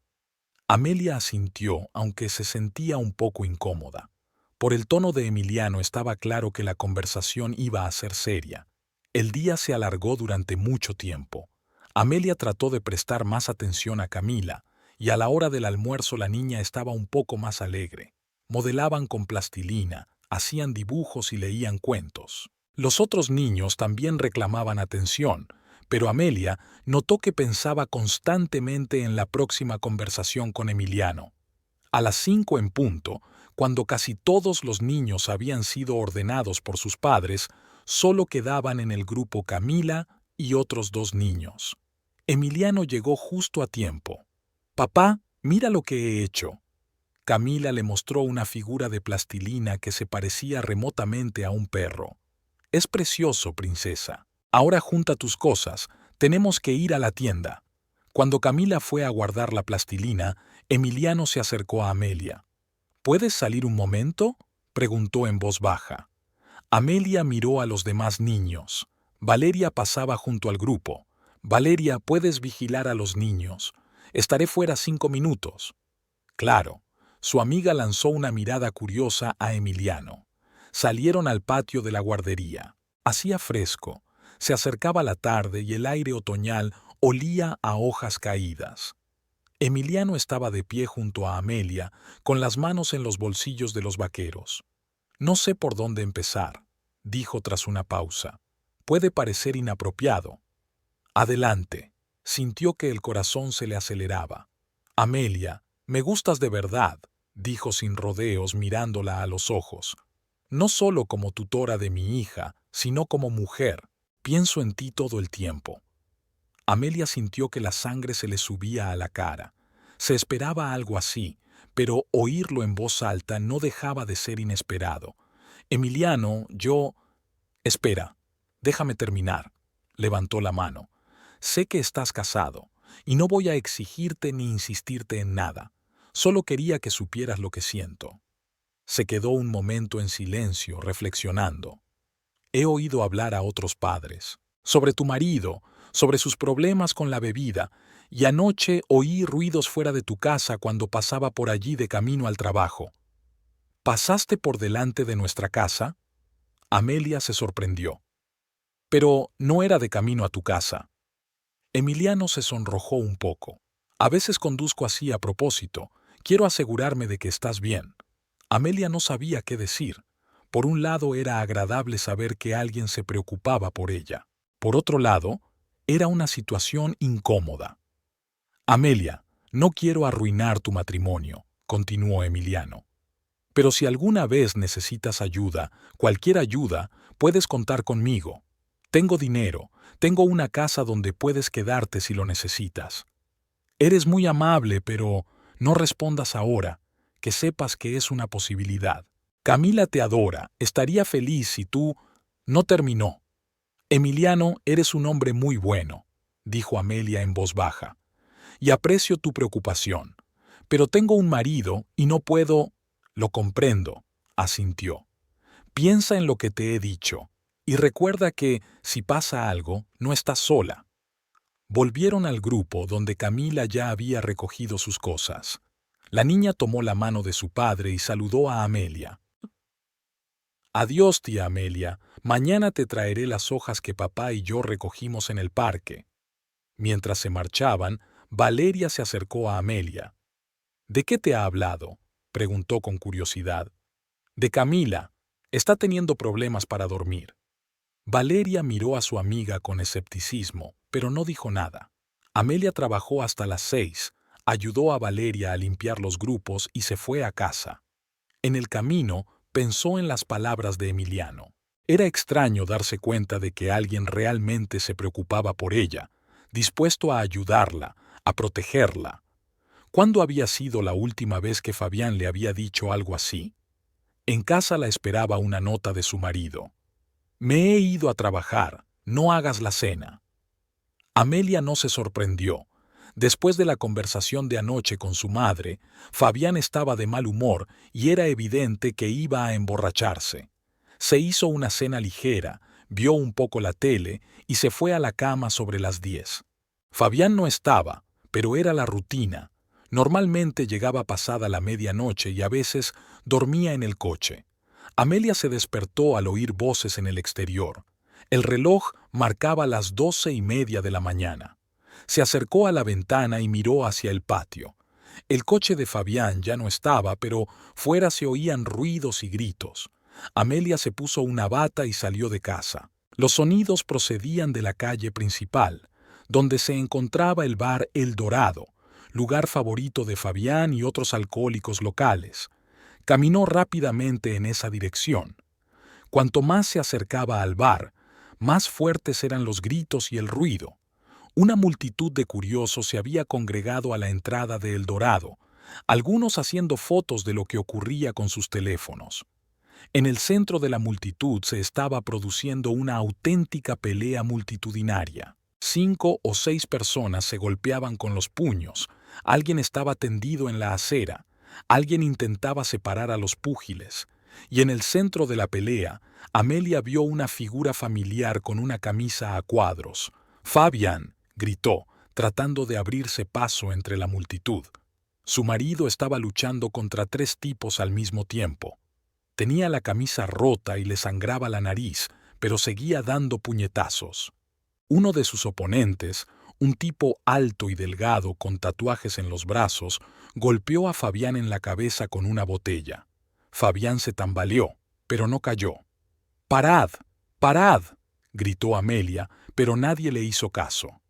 Amelia asintió, aunque se sentía un poco incómoda. Por el tono de Emiliano estaba claro que la conversación iba a ser seria. El día se alargó durante mucho tiempo. Amelia trató de prestar más atención a Camila, y a la hora del almuerzo la niña estaba un poco más alegre. Modelaban con plastilina, hacían dibujos y leían cuentos. Los otros niños también reclamaban atención, pero Amelia notó que pensaba constantemente en la próxima conversación con Emiliano. A las 5 en punto, cuando casi todos los niños habían sido ordenados por sus padres, solo quedaban en el grupo Camila y otros 2 niños. Emiliano llegó justo a tiempo. «Papá, mira lo que he hecho». Camila le mostró una figura de plastilina que se parecía remotamente a un perro. «Es precioso, princesa. Ahora junta tus cosas, tenemos que ir a la tienda». Cuando Camila fue a guardar la plastilina, Emiliano se acercó a Amelia. «¿Puedes salir un momento?», preguntó en voz baja. Amelia miró a los demás niños. Valeria pasaba junto al grupo. «Valeria, puedes vigilar a los niños. Estaré fuera 5 minutos». «Claro». Su amiga lanzó una mirada curiosa a Emiliano. Salieron al patio de la guardería. Hacía fresco. Se acercaba la tarde y el aire otoñal olía a hojas caídas. Emiliano estaba de pie junto a Amelia, con las manos en los bolsillos de los vaqueros. «No sé por dónde empezar», dijo tras una pausa. «Puede parecer inapropiado». «Adelante». Sintió que el corazón se le aceleraba. «Amelia, me gustas de verdad», dijo sin rodeos mirándola a los ojos. «No solo como tutora de mi hija, sino como mujer. Pienso en ti todo el tiempo». Amelia sintió que la sangre se le subía a la cara. Se esperaba algo así, pero oírlo en voz alta no dejaba de ser inesperado. «Emiliano, yo...» «Espera, déjame terminar», levantó la mano. «Sé que estás casado, y no voy a exigirte ni insistirte en nada. Solo quería que supieras lo que siento». Se quedó un momento en silencio, reflexionando. «He oído hablar a otros padres, sobre tu marido, sobre sus problemas con la bebida, y anoche oí ruidos fuera de tu casa cuando pasaba por allí de camino al trabajo. ¿Pasaste por delante de nuestra casa?». Amelia se sorprendió. «Pero no era de camino a tu casa». Emiliano se sonrojó un poco. «A veces conduzco así a propósito. Quiero asegurarme de que estás bien». Amelia no sabía qué decir. Por un lado era agradable saber que alguien se preocupaba por ella. Por otro lado, era una situación incómoda. «Amelia, no quiero arruinar tu matrimonio», continuó Emiliano. «Pero si alguna vez necesitas ayuda, cualquier ayuda, puedes contar conmigo. Tengo dinero, tengo una casa donde puedes quedarte si lo necesitas. Eres muy amable, pero no respondas ahora, que sepas que es una posibilidad. Camila te adora, estaría feliz si tú...». No terminó. «Emiliano, eres un hombre muy bueno», dijo Amelia en voz baja. «Y aprecio tu preocupación. Pero tengo un marido y no puedo...». «Lo comprendo», asintió. «Piensa en lo que te he dicho, y recuerda que, si pasa algo, no estás sola». Volvieron al grupo donde Camila ya había recogido sus cosas. La niña tomó la mano de su padre y saludó a Amelia. «Adiós, tía Amelia. Mañana te traeré las hojas que papá y yo recogimos en el parque». Mientras se marchaban, Valeria se acercó a Amelia. «¿De qué te ha hablado?», preguntó con curiosidad. «De Camila. Está teniendo problemas para dormir». Valeria miró a su amiga con escepticismo, pero no dijo nada. Amelia trabajó hasta las 6, ayudó a Valeria a limpiar los grupos y se fue a casa. En el camino, pensó en las palabras de Emiliano. Era extraño darse cuenta de que alguien realmente se preocupaba por ella, dispuesto a ayudarla, a protegerla. ¿Cuándo había sido la última vez que Fabián le había dicho algo así? En casa la esperaba una nota de su marido. «Me he ido a trabajar, no hagas la cena». Amelia no se sorprendió. Después de la conversación de anoche con su madre, Fabián estaba de mal humor y era evidente que iba a emborracharse. Se hizo una cena ligera, vio un poco la tele y se fue a la cama sobre las 10. Fabián no estaba, pero era la rutina. Normalmente llegaba pasada la medianoche y a veces dormía en el coche. Amelia se despertó al oír voces en el exterior. El reloj marcaba las 12:30 de la mañana. Se acercó a la ventana y miró hacia el patio. El coche de Fabián ya no estaba, pero fuera se oían ruidos y gritos. Amelia se puso una bata y salió de casa. Los sonidos procedían de la calle principal, donde se encontraba el bar El Dorado, lugar favorito de Fabián y otros alcohólicos locales. Caminó rápidamente en esa dirección. Cuanto más se acercaba al bar, más fuertes eran los gritos y el ruido. Una multitud de curiosos se había congregado a la entrada de El Dorado, algunos haciendo fotos de lo que ocurría con sus teléfonos. En el centro de la multitud se estaba produciendo una auténtica pelea multitudinaria. 5 o 6 personas se golpeaban con los puños, alguien estaba tendido en la acera, alguien intentaba separar a los púgiles, y en el centro de la pelea, Amelia vio una figura familiar con una camisa a cuadros. «Fabián», gritó, tratando de abrirse paso entre la multitud. Su marido estaba luchando contra 3 tipos al mismo tiempo. Tenía la camisa rota y le sangraba la nariz, pero seguía dando puñetazos. Uno de sus oponentes, un tipo alto y delgado con tatuajes en los brazos, golpeó a Fabián en la cabeza con una botella. Fabián se tambaleó, pero no cayó. «¡Parad! ¡Parad!», gritó Amelia, pero nadie le hizo caso.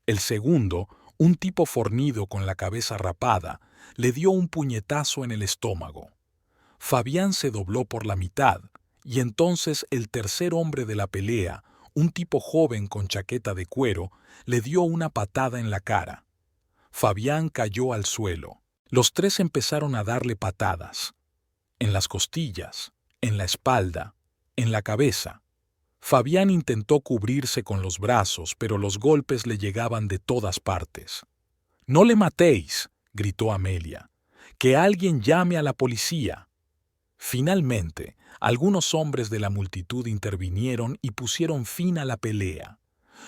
El segundo, un tipo fornido con la cabeza rapada, le dio un puñetazo en el estómago. Fabián se dobló por la mitad, y entonces el tercer hombre de la pelea, un tipo joven con chaqueta de cuero, le dio una patada en la cara. Fabián cayó al suelo. Los 3 empezaron a darle patadas. En las costillas, en la espalda, en la cabeza. Fabián intentó cubrirse con los brazos, pero los golpes le llegaban de todas partes. «¡No le matéis!», gritó Amelia. «¡Que alguien llame a la policía!». Finalmente, algunos hombres de la multitud intervinieron y pusieron fin a la pelea.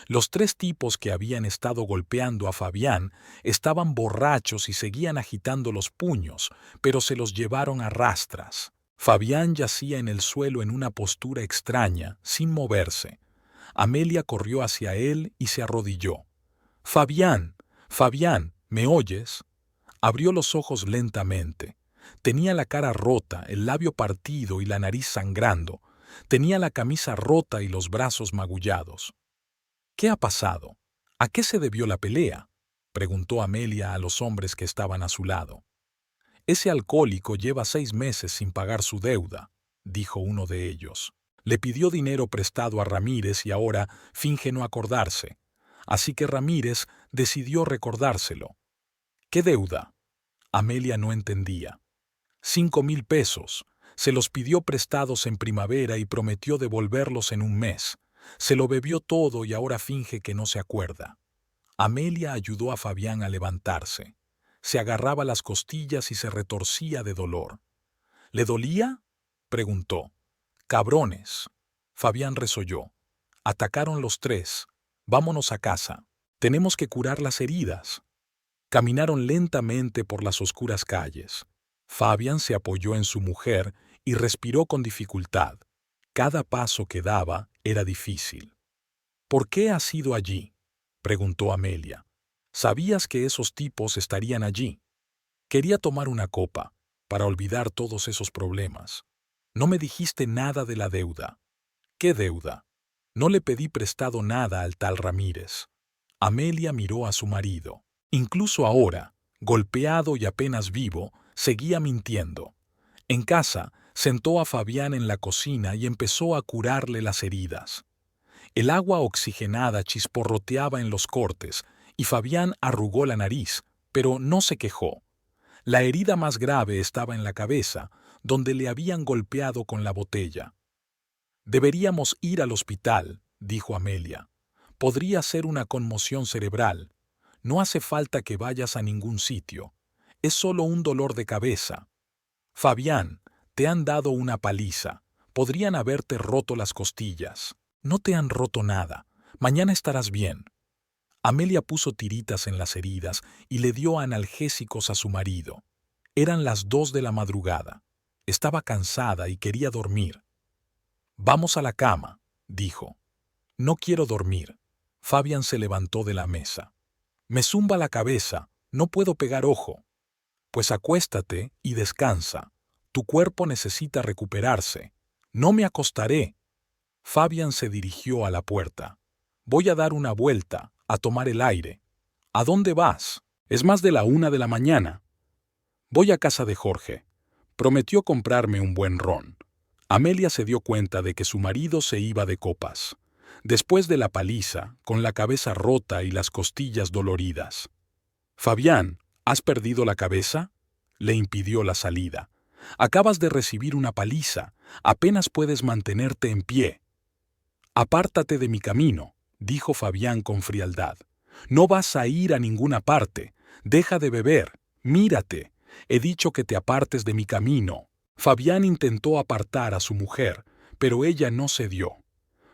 Los 3 tipos que habían estado golpeando a Fabián estaban borrachos y seguían agitando los puños, pero se los llevaron a rastras. Fabián yacía en el suelo en una postura extraña, sin moverse. Amelia corrió hacia él y se arrodilló. «Fabián, Fabián, ¿me oyes?». Abrió los ojos lentamente. Tenía la cara rota, el labio partido y la nariz sangrando. Tenía la camisa rota y los brazos magullados. «¿Qué ha pasado? ¿A qué se debió la pelea?», preguntó Amelia a los hombres que estaban a su lado. «Ese alcohólico lleva 6 meses sin pagar su deuda», dijo uno de ellos. «Le pidió dinero prestado a Ramírez y ahora finge no acordarse. Así que Ramírez decidió recordárselo». «¿Qué deuda?». Amelia no entendía. 5,000 pesos. Se los pidió prestados en primavera y prometió devolverlos en un mes. Se lo bebió todo y ahora finge que no se acuerda. Amelia ayudó a Fabián a levantarse. Se agarraba las costillas y se retorcía de dolor. «¿Le dolía?», preguntó. «Cabrones». Fabián resolló. «Atacaron los 3. Vámonos a casa. Tenemos que curar las heridas». Caminaron lentamente por las oscuras calles. Fabián se apoyó en su mujer y respiró con dificultad. Cada paso que daba era difícil. «¿Por qué has ido allí?», preguntó Amelia. «Sabías que esos tipos estarían allí». «Quería tomar una copa, para olvidar todos esos problemas. No me dijiste nada de la deuda». «¿Qué deuda?». «No le pedí prestado nada al tal Ramírez». Amelia miró a su marido. Incluso ahora, golpeado y apenas vivo, seguía mintiendo. En casa, sentó a Fabián en la cocina y empezó a curarle las heridas. El agua oxigenada chisporroteaba en los cortes y Fabián arrugó la nariz, pero no se quejó. La herida más grave estaba en la cabeza, donde le habían golpeado con la botella. «Deberíamos ir al hospital», dijo Amelia. «Podría ser una conmoción cerebral. No hace falta que vayas a ningún sitio. Es solo un dolor de cabeza». «Fabián, te han dado una paliza. Podrían haberte roto las costillas». «No te han roto nada. Mañana estarás bien». Amelia puso tiritas en las heridas y le dio analgésicos a su marido. Eran las 2 de la madrugada. Estaba cansada y quería dormir. «Vamos a la cama», dijo. «No quiero dormir». Fabián se levantó de la mesa. «Me zumba la cabeza. No puedo pegar ojo». Pues acuéstate y descansa. Tu cuerpo necesita recuperarse. No me acostaré. Fabián se dirigió a la puerta. Voy a dar una vuelta, a tomar el aire. ¿A dónde vas? Es más de la 1 de la mañana. Voy a casa de Jorge. Prometió comprarme un buen ron. Amelia se dio cuenta de que su marido se iba de copas. Después de la paliza, con la cabeza rota y las costillas doloridas. Fabián, ¿has perdido la cabeza? Le impidió la salida. Acabas de recibir una paliza. Apenas puedes mantenerte en pie. Apártate de mi camino, dijo Fabián con frialdad. No vas a ir a ninguna parte. Deja de beber. Mírate. He dicho que te apartes de mi camino. Fabián intentó apartar a su mujer, pero ella no cedió.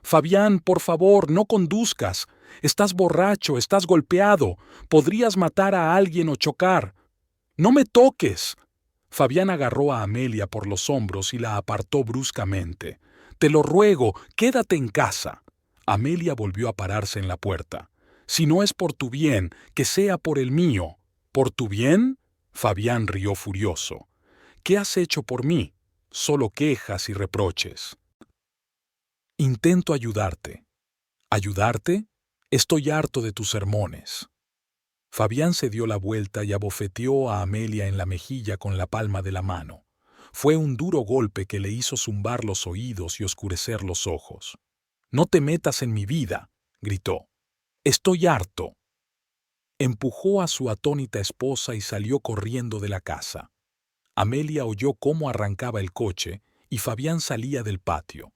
Fabián, por favor, no conduzcas. Estás borracho, estás golpeado. Podrías matar a alguien o chocar. ¡No me toques! Fabián agarró a Amelia por los hombros y la apartó bruscamente. Te lo ruego, quédate en casa. Amelia volvió a pararse en la puerta. Si no es por tu bien, que sea por el mío. ¿Por tu bien? Fabián rió furioso. ¿Qué has hecho por mí? Solo quejas y reproches. Intento ayudarte. ¿Ayudarte? Estoy harto de tus sermones. Fabián se dio la vuelta y abofeteó a Amelia en la mejilla con la palma de la mano. Fue un duro golpe que le hizo zumbar los oídos y oscurecer los ojos. «No te metas en mi vida», gritó. «Estoy harto». Empujó a su atónita esposa y salió corriendo de la casa. Amelia oyó cómo arrancaba el coche y Fabián salía del patio.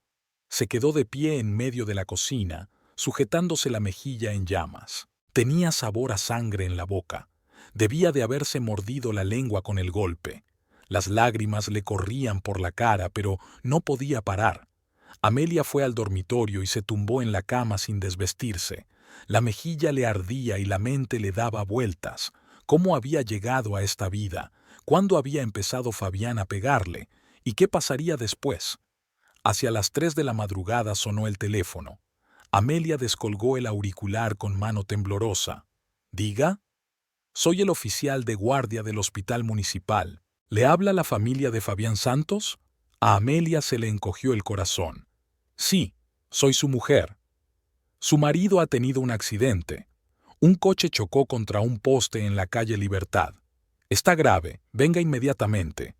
Se quedó de pie en medio de la cocina, sujetándose la mejilla en llamas. Tenía sabor a sangre en la boca. Debía de haberse mordido la lengua con el golpe. Las lágrimas le corrían por la cara, pero no podía parar. Amelia fue al dormitorio y se tumbó en la cama sin desvestirse. La mejilla le ardía y la mente le daba vueltas. ¿Cómo había llegado a esta vida? ¿Cuándo había empezado Fabián a pegarle? ¿Y qué pasaría después? Hacia las 3 de la madrugada sonó el teléfono. Amelia descolgó el auricular con mano temblorosa. «¿Diga?» «Soy el oficial de guardia del hospital municipal. ¿Le habla la familia de Fabián Santos?» A Amelia se le encogió el corazón. «Sí, soy su mujer. Su marido ha tenido un accidente. Un coche chocó contra un poste en la calle Libertad. Está grave, venga inmediatamente».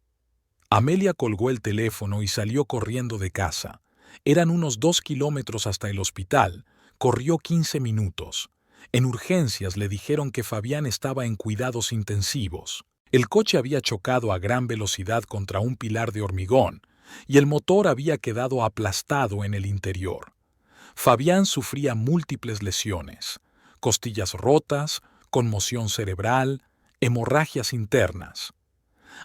Amelia colgó el teléfono y salió corriendo de casa. Eran unos 2 kilómetros hasta el hospital. Corrió 15 minutos. En urgencias le dijeron que Fabián estaba en cuidados intensivos. El coche había chocado a gran velocidad contra un pilar de hormigón y el motor había quedado aplastado en el interior. Fabián sufría múltiples lesiones: costillas rotas, conmoción cerebral, hemorragias internas.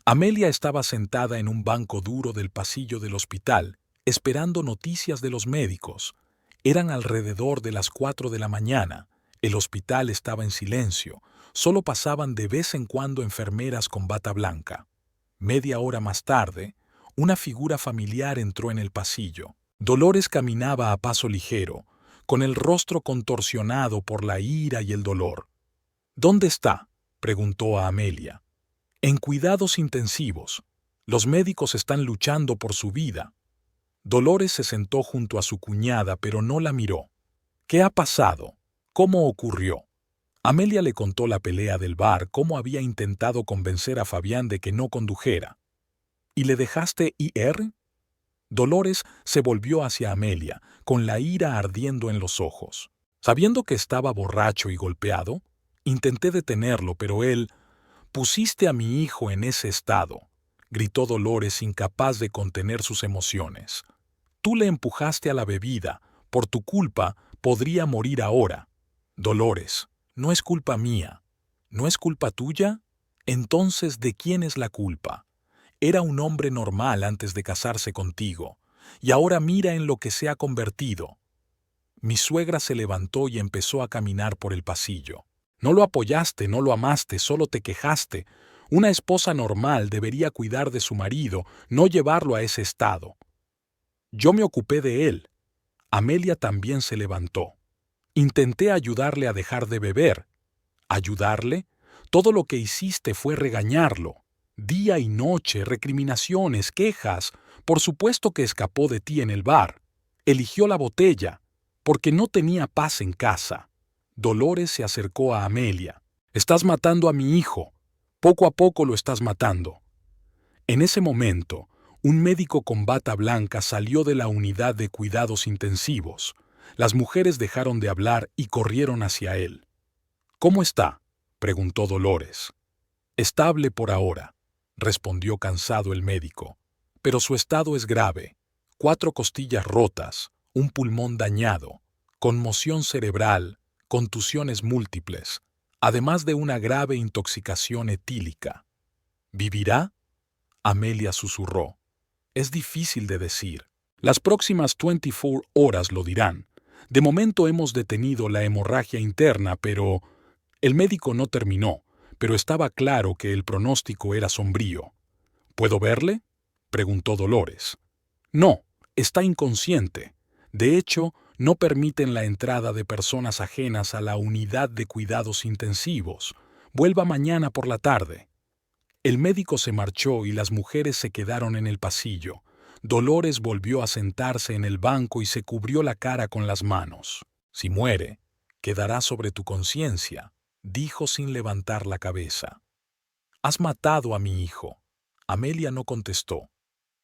Amelia estaba sentada en un banco duro del pasillo del hospital, esperando noticias de los médicos. Eran alrededor de las 4 de la mañana. El hospital estaba en silencio. Solo pasaban de vez en cuando enfermeras con bata blanca. Media hora más tarde, una figura familiar entró en el pasillo. Dolores caminaba a paso ligero, con el rostro contorsionado por la ira y el dolor. «¿Dónde está?», preguntó a Amelia. «En cuidados intensivos. Los médicos están luchando por su vida». Dolores se sentó junto a su cuñada, pero no la miró. «¿Qué ha pasado? ¿Cómo ocurrió?». Amelia le contó la pelea del bar, cómo había intentado convencer a Fabián de que no condujera. «¿Y le dejaste ir?». Dolores se volvió hacia Amelia, con la ira ardiendo en los ojos. Sabiendo que estaba borracho y golpeado, intenté detenerlo, pero él... «Pusiste a mi hijo en ese estado», gritó Dolores, incapaz de contener sus emociones. «Tú le empujaste a la bebida. Por tu culpa podría morir ahora». «Dolores, no es culpa mía». «¿No es culpa tuya? Entonces, ¿de quién es la culpa? Era un hombre normal antes de casarse contigo, y ahora mira en lo que se ha convertido». Mi suegra se levantó y empezó a caminar por el pasillo. «No lo apoyaste, no lo amaste, solo te quejaste. Una esposa normal debería cuidar de su marido, no llevarlo a ese estado». «Yo me ocupé de él». Amelia también se levantó. «Intenté ayudarle a dejar de beber». «¿Ayudarle? Todo lo que hiciste fue regañarlo». Día y noche, recriminaciones, quejas. Por supuesto que escapó de ti en el bar. Eligió la botella, porque no tenía paz en casa. Dolores se acercó a Amelia. Estás matando a mi hijo. Poco a poco lo estás matando. En ese momento, un médico con bata blanca salió de la unidad de cuidados intensivos. Las mujeres dejaron de hablar y corrieron hacia él. ¿Cómo está?, preguntó Dolores. Estable por ahora, respondió cansado el médico. Pero su estado es grave. 4 costillas rotas, un pulmón dañado, conmoción cerebral, contusiones múltiples, además de una grave intoxicación etílica. ¿Vivirá?, Amelia susurró. Es difícil de decir. Las próximas 24 horas lo dirán. De momento hemos detenido la hemorragia interna, pero... El médico no terminó, pero estaba claro que el pronóstico era sombrío. ¿Puedo verle?, preguntó Dolores. No, está inconsciente. De hecho, no permiten la entrada de personas ajenas a la unidad de cuidados intensivos. Vuelva mañana por la tarde. El médico se marchó y las mujeres se quedaron en el pasillo. Dolores volvió a sentarse en el banco y se cubrió la cara con las manos. Si muere, quedará sobre tu conciencia, dijo sin levantar la cabeza. Has matado a mi hijo. Amelia no contestó.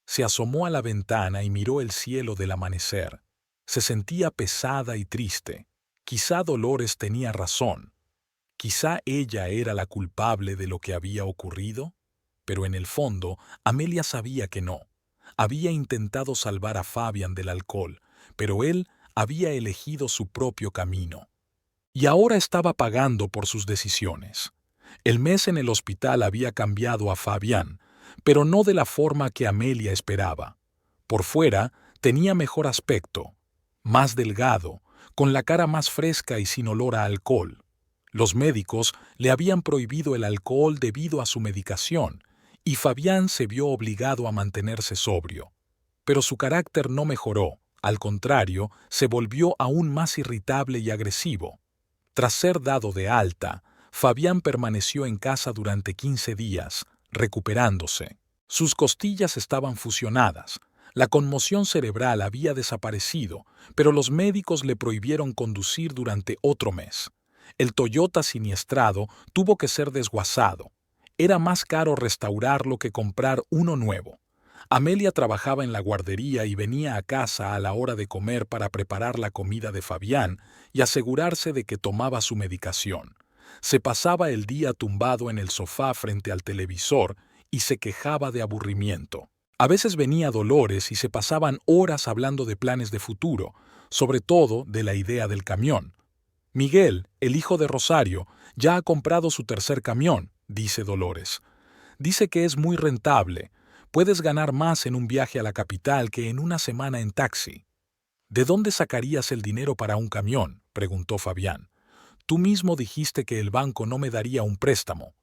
Se asomó a la ventana y miró el cielo del amanecer. Se sentía pesada y triste. Quizá Dolores tenía razón. Quizá ella era la culpable de lo que había ocurrido, pero en el fondo Amelia sabía que no. Había intentado salvar a Fabián del alcohol, pero él había elegido su propio camino. Y ahora estaba pagando por sus decisiones. El mes en el hospital había cambiado a Fabián, pero no de la forma que Amelia esperaba. Por fuera tenía mejor aspecto, más delgado, con la cara más fresca y sin olor a alcohol. Los médicos le habían prohibido el alcohol debido a su medicación, y Fabián se vio obligado a mantenerse sobrio. Pero su carácter no mejoró, al contrario, se volvió aún más irritable y agresivo. Tras ser dado de alta, Fabián permaneció en casa durante 15 días, recuperándose. Sus costillas estaban fusionadas, la conmoción cerebral había desaparecido, pero los médicos le prohibieron conducir durante otro mes. El Toyota siniestrado tuvo que ser desguazado. Era más caro restaurarlo que comprar uno nuevo. Amelia trabajaba en la guardería y venía a casa a la hora de comer para preparar la comida de Fabián y asegurarse de que tomaba su medicación. Se pasaba el día tumbado en el sofá frente al televisor y se quejaba de aburrimiento. A veces venía Dolores y se pasaban horas hablando de planes de futuro, sobre todo de la idea del camión. Miguel, el hijo de Rosario, ya ha comprado su tercer camión, dice Dolores. Dice que es muy rentable. Puedes ganar más en un viaje a la capital que en una semana en taxi. ¿De dónde sacarías el dinero para un camión?, preguntó Fabián. Tú mismo dijiste que el banco no me daría un préstamo.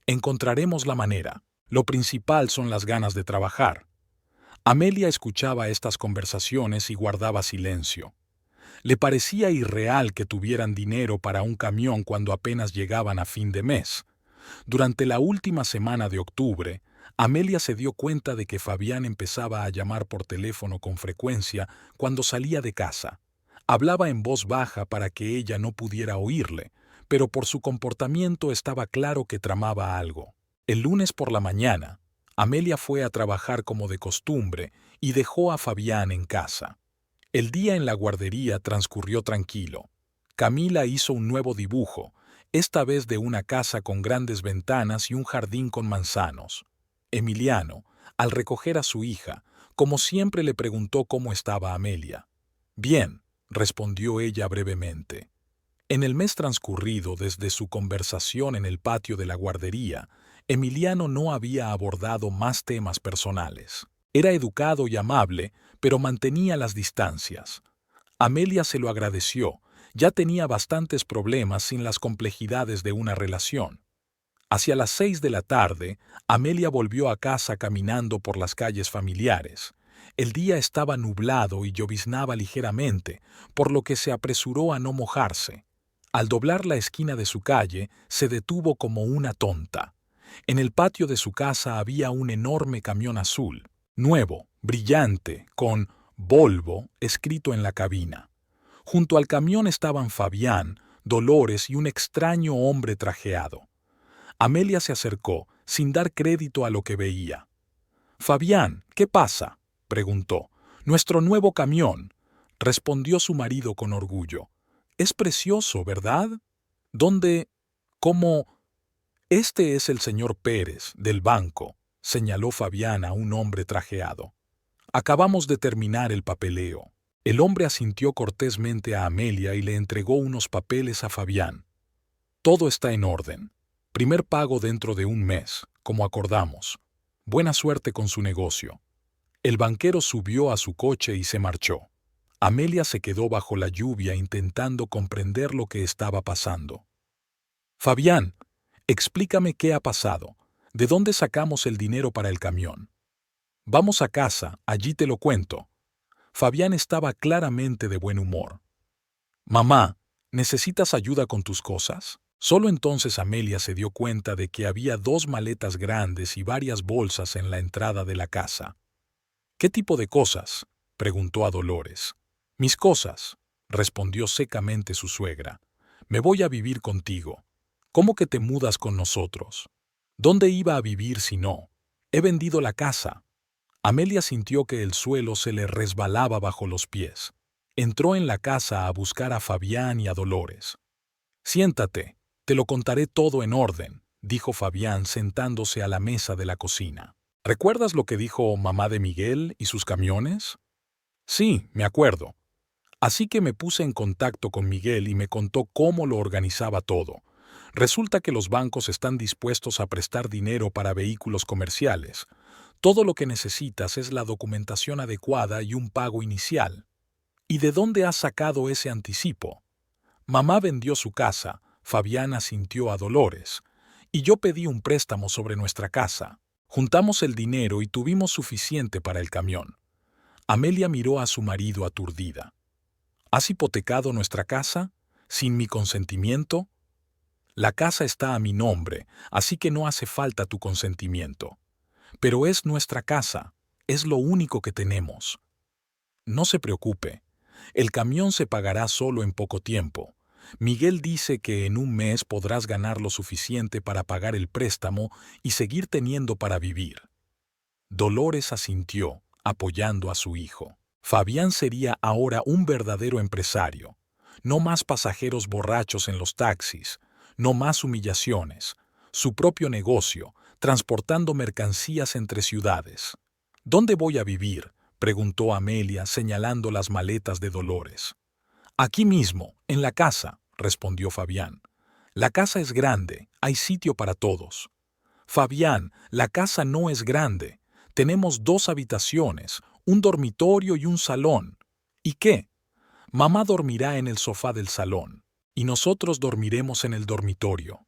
Encontraremos la manera. Lo principal son las ganas de trabajar. Amelia escuchaba estas conversaciones y guardaba silencio. Le parecía irreal que tuvieran dinero para un camión cuando apenas llegaban a fin de mes. Durante la última semana de octubre, Amelia se dio cuenta de que Fabián empezaba a llamar por teléfono con frecuencia cuando salía de casa. Hablaba en voz baja para que ella no pudiera oírle, pero por su comportamiento estaba claro que tramaba algo. El lunes por la mañana, Amelia fue a trabajar como de costumbre y dejó a Fabián en casa. El día en la guardería transcurrió tranquilo. Camila hizo un nuevo dibujo, esta vez de una casa con grandes ventanas y un jardín con manzanos. Emiliano, al recoger a su hija, como siempre le preguntó cómo estaba Amelia. Bien, respondió ella brevemente. En el mes transcurrido desde su conversación en el patio de la guardería, Emiliano no había abordado más temas personales. Era educado y amable, pero mantenía las distancias. Amelia se lo agradeció. Ya tenía bastantes problemas sin las complejidades de una relación. Hacia las 6 de la tarde, Amelia volvió a casa caminando por las calles familiares. El día estaba nublado y lloviznaba ligeramente, por lo que se apresuró a no mojarse. Al doblar la esquina de su calle, se detuvo como una tonta. En el patio de su casa había un enorme camión azul, nuevo, brillante, con Volvo escrito en la cabina. Junto al camión estaban Fabián, Dolores y un extraño hombre trajeado. Amelia se acercó, sin dar crédito a lo que veía. «Fabián, ¿qué pasa?», preguntó. «Nuestro nuevo camión», respondió su marido con orgullo. «Es precioso, ¿verdad? ¿Dónde? ¿Cómo? Este es el señor Pérez, del banco», señaló Fabián a un hombre trajeado. «Acabamos de terminar el papeleo». El hombre asintió cortésmente a Amelia y le entregó unos papeles a Fabián. «Todo está en orden. Primer pago dentro de un mes, como acordamos. Buena suerte con su negocio». El banquero subió a su coche y se marchó. Amelia se quedó bajo la lluvia intentando comprender lo que estaba pasando. «Fabián, explícame qué ha pasado. ¿De dónde sacamos el dinero para el camión?» «Vamos a casa, allí te lo cuento». Fabián estaba claramente de buen humor. «Mamá, ¿necesitas ayuda con tus cosas?». Solo entonces Amelia se dio cuenta de que había 2 maletas grandes y varias bolsas en la entrada de la casa. «¿Qué tipo de cosas?», preguntó a Dolores. «Mis cosas», respondió secamente su suegra. «Me voy a vivir contigo». «¿Cómo que te mudas con nosotros?». «¿Dónde iba a vivir si no? He vendido la casa». Amelia sintió que el suelo se le resbalaba bajo los pies. Entró en la casa a buscar a Fabián y a Dolores. «Siéntate, te lo contaré todo en orden», dijo Fabián sentándose a la mesa de la cocina. «¿Recuerdas lo que dijo mamá de Miguel y sus camiones?». «Sí, me acuerdo». Así que me puse en contacto con Miguel y me contó cómo lo organizaba todo. Resulta que los bancos están dispuestos a prestar dinero para vehículos comerciales. Todo lo que necesitas es la documentación adecuada y un pago inicial. ¿Y de dónde has sacado ese anticipo? Mamá vendió su casa, Fabián asintió a Dolores, y yo pedí un préstamo sobre nuestra casa. Juntamos el dinero y tuvimos suficiente para el camión. Amelia miró a su marido aturdida. «¿Has hipotecado nuestra casa? ¿Sin mi consentimiento?». «La casa está a mi nombre, así que no hace falta tu consentimiento. Pero es nuestra casa, es lo único que tenemos». «No se preocupe, el camión se pagará solo en poco tiempo. Miguel dice que en un mes podrás ganar lo suficiente para pagar el préstamo y seguir teniendo para vivir». Dolores asintió, apoyando a su hijo. Fabián sería ahora un verdadero empresario. No más pasajeros borrachos en los taxis, no más humillaciones. Su propio negocio, transportando mercancías entre ciudades. «¿Dónde voy a vivir?», preguntó Amelia señalando las maletas de Dolores. «Aquí mismo, en la casa», respondió Fabián. «La casa es grande, hay sitio para todos». «Fabián, la casa no es grande. Tenemos 2 habitaciones, un dormitorio y un salón». «¿Y qué?». «Mamá dormirá en el sofá del salón, y nosotros dormiremos en el dormitorio».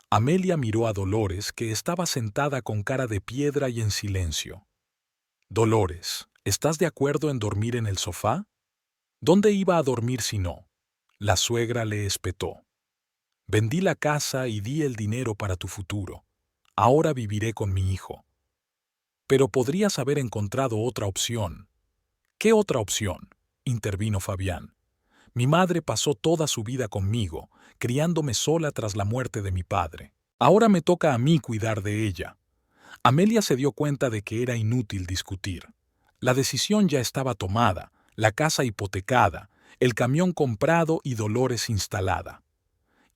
Amelia miró a Dolores, que estaba sentada con cara de piedra y en silencio. «Dolores, ¿estás de acuerdo en dormir en el sofá?». «¿Dónde iba a dormir si no?». La suegra le espetó. «Vendí la casa y di el dinero para tu futuro. Ahora viviré con mi hijo». «Pero podrías haber encontrado otra opción». «¿Qué otra opción?», intervino Fabián. «Mi madre pasó toda su vida conmigo, criándome sola tras la muerte de mi padre. Ahora me toca a mí cuidar de ella». Amelia se dio cuenta de que era inútil discutir. La decisión ya estaba tomada, la casa hipotecada, el camión comprado y Dolores instalada.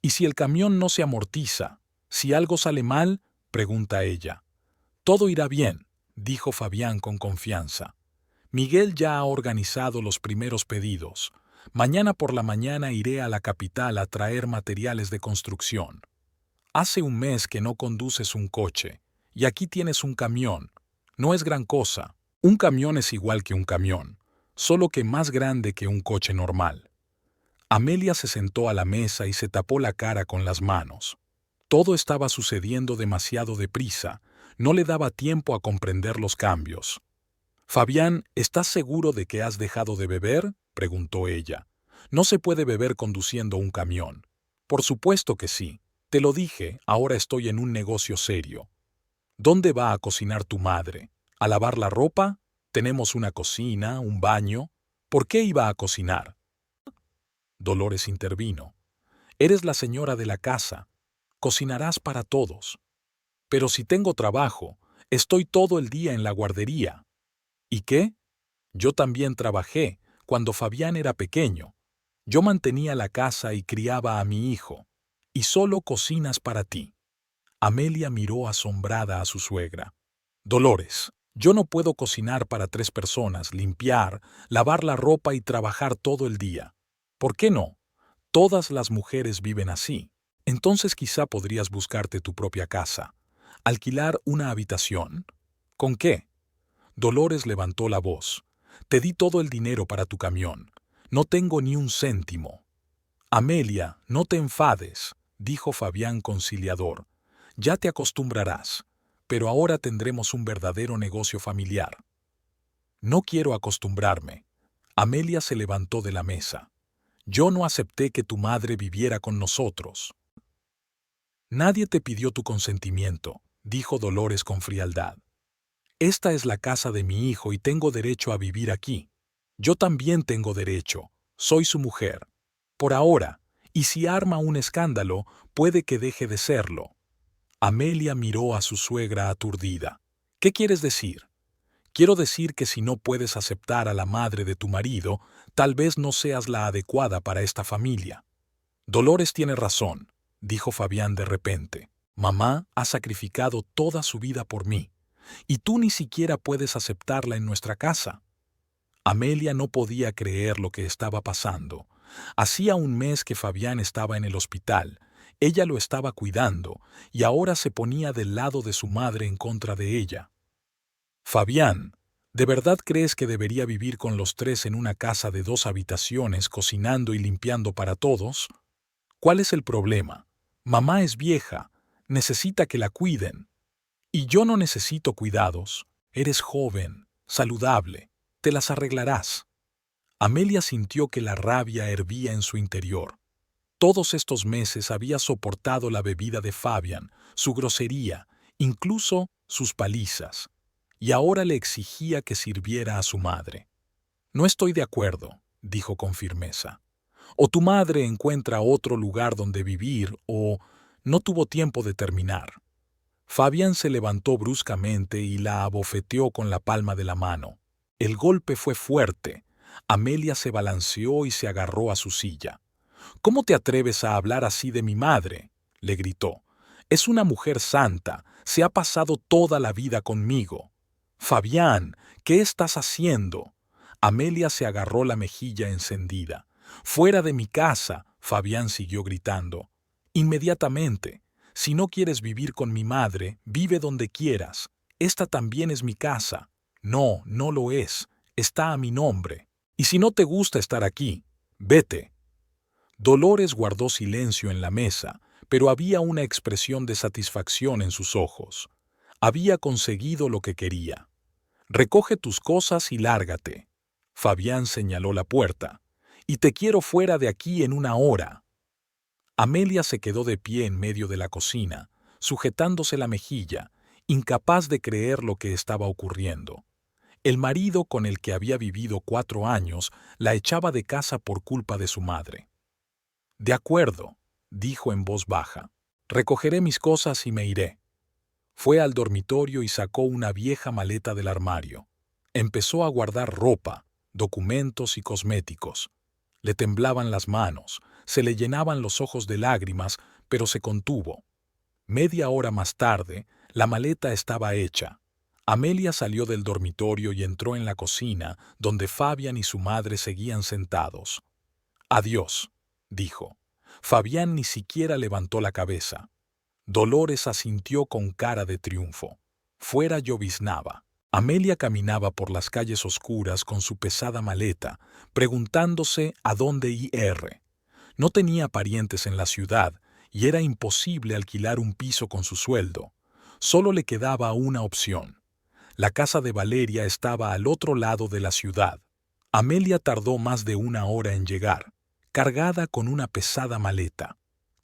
«¿Y si el camión no se amortiza? ¿Si algo sale mal?», pregunta ella. «Todo irá bien», dijo Fabián con confianza. «Miguel ya ha organizado los primeros pedidos. Mañana por la mañana iré a la capital a traer materiales de construcción. Hace un mes que no conduces un coche, y aquí tienes un camión. No es gran cosa. Un camión es igual que un camión, solo que más grande que un coche normal». Amelia se sentó a la mesa y se tapó la cara con las manos. Todo estaba sucediendo demasiado deprisa, no le daba tiempo a comprender los cambios. «Fabián, ¿estás seguro de que has dejado de beber?», preguntó ella. «No se puede beber conduciendo un camión». «Por supuesto que sí». Te lo dije, ahora estoy en un negocio serio. ¿Dónde va a cocinar tu madre? ¿A lavar la ropa? Tenemos una cocina, un baño. ¿Por qué iba a cocinar? Dolores intervino. Eres la señora de la casa. Cocinarás para todos. Pero si tengo trabajo, estoy todo el día en la guardería. ¿Y qué? Yo también trabajé cuando Fabián era pequeño. Yo mantenía la casa y criaba a mi hijo. Y solo cocinas para ti. Amelia miró asombrada a su suegra. Dolores, yo no puedo cocinar para 3 personas, limpiar, lavar la ropa y trabajar todo el día. ¿Por qué no? Todas las mujeres viven así. Entonces quizá podrías buscarte tu propia casa. ¿Alquilar una habitación? ¿Con qué? Dolores levantó la voz. Te di todo el dinero para tu camión. No tengo ni un céntimo. Amelia, no te enfades, dijo Fabián conciliador. Ya te acostumbrarás, pero ahora tendremos un verdadero negocio familiar. No quiero acostumbrarme. Amelia se levantó de la mesa. Yo no acepté que tu madre viviera con nosotros. Nadie te pidió tu consentimiento, dijo Dolores con frialdad. Esta es la casa de mi hijo y tengo derecho a vivir aquí. Yo también tengo derecho. Soy su mujer. Por ahora, y si arma un escándalo, puede que deje de serlo. Amelia miró a su suegra aturdida. ¿Qué quieres decir? Quiero decir que si no puedes aceptar a la madre de tu marido, tal vez no seas la adecuada para esta familia. Dolores tiene razón, dijo Fabián de repente. Mamá ha sacrificado toda su vida por mí, y tú ni siquiera puedes aceptarla en nuestra casa. Amelia no podía creer lo que estaba pasando. Hacía un mes que Fabián estaba en el hospital. Ella lo estaba cuidando, y ahora se ponía del lado de su madre en contra de ella. Fabián, ¿de verdad crees que debería vivir con los 3 en una casa de 2 habitaciones, cocinando y limpiando para todos? ¿Cuál es el problema? Mamá es vieja, necesita que la cuiden. Y yo no necesito cuidados. Eres joven, saludable, te las arreglarás. Amelia sintió que la rabia hervía en su interior. Todos estos meses había soportado la bebida de Fabián, su grosería, incluso sus palizas, y ahora le exigía que sirviera a su madre. No estoy de acuerdo, dijo con firmeza. O tu madre encuentra otro lugar donde vivir, o no tuvo tiempo de terminar. Fabián se levantó bruscamente y la abofeteó con la palma de la mano. El golpe fue fuerte. Amelia se balanceó y se agarró a su silla. ¿Cómo te atreves a hablar así de mi madre?, le gritó. Es una mujer santa, se ha pasado toda la vida conmigo. Fabián, ¿qué estás haciendo? Amelia se agarró la mejilla encendida. Fuera de mi casa, Fabián siguió gritando. Inmediatamente. Si no quieres vivir con mi madre, vive donde quieras. Esta también es mi casa. No, no lo es. Está a mi nombre. Y si no te gusta estar aquí, vete. Dolores guardó silencio en la mesa, pero había una expresión de satisfacción en sus ojos. Había conseguido lo que quería. Recoge tus cosas y lárgate. Fabián señaló la puerta. Y te quiero fuera de aquí en 1 hora. Amelia se quedó de pie en medio de la cocina, sujetándose la mejilla, incapaz de creer lo que estaba ocurriendo. El marido con el que había vivido 4 años la echaba de casa por culpa de su madre. De acuerdo, dijo en voz baja. Recogeré mis cosas y me iré. Fue al dormitorio y sacó una vieja maleta del armario. Empezó a guardar ropa, documentos y cosméticos. Le temblaban las manos, se le llenaban los ojos de lágrimas, pero se contuvo. Media hora más tarde, la maleta estaba hecha. Amelia salió del dormitorio y entró en la cocina, donde Fabián y su madre seguían sentados. Adiós, dijo. Fabián ni siquiera levantó la cabeza. Dolores asintió con cara de triunfo. Fuera lloviznaba. Amelia caminaba por las calles oscuras con su pesada maleta, preguntándose a dónde ir. No tenía parientes en la ciudad y era imposible alquilar un piso con su sueldo. Solo le quedaba una opción. La casa de Valeria estaba al otro lado de la ciudad. Amelia tardó más de 1 hora en llegar, cargada con una pesada maleta.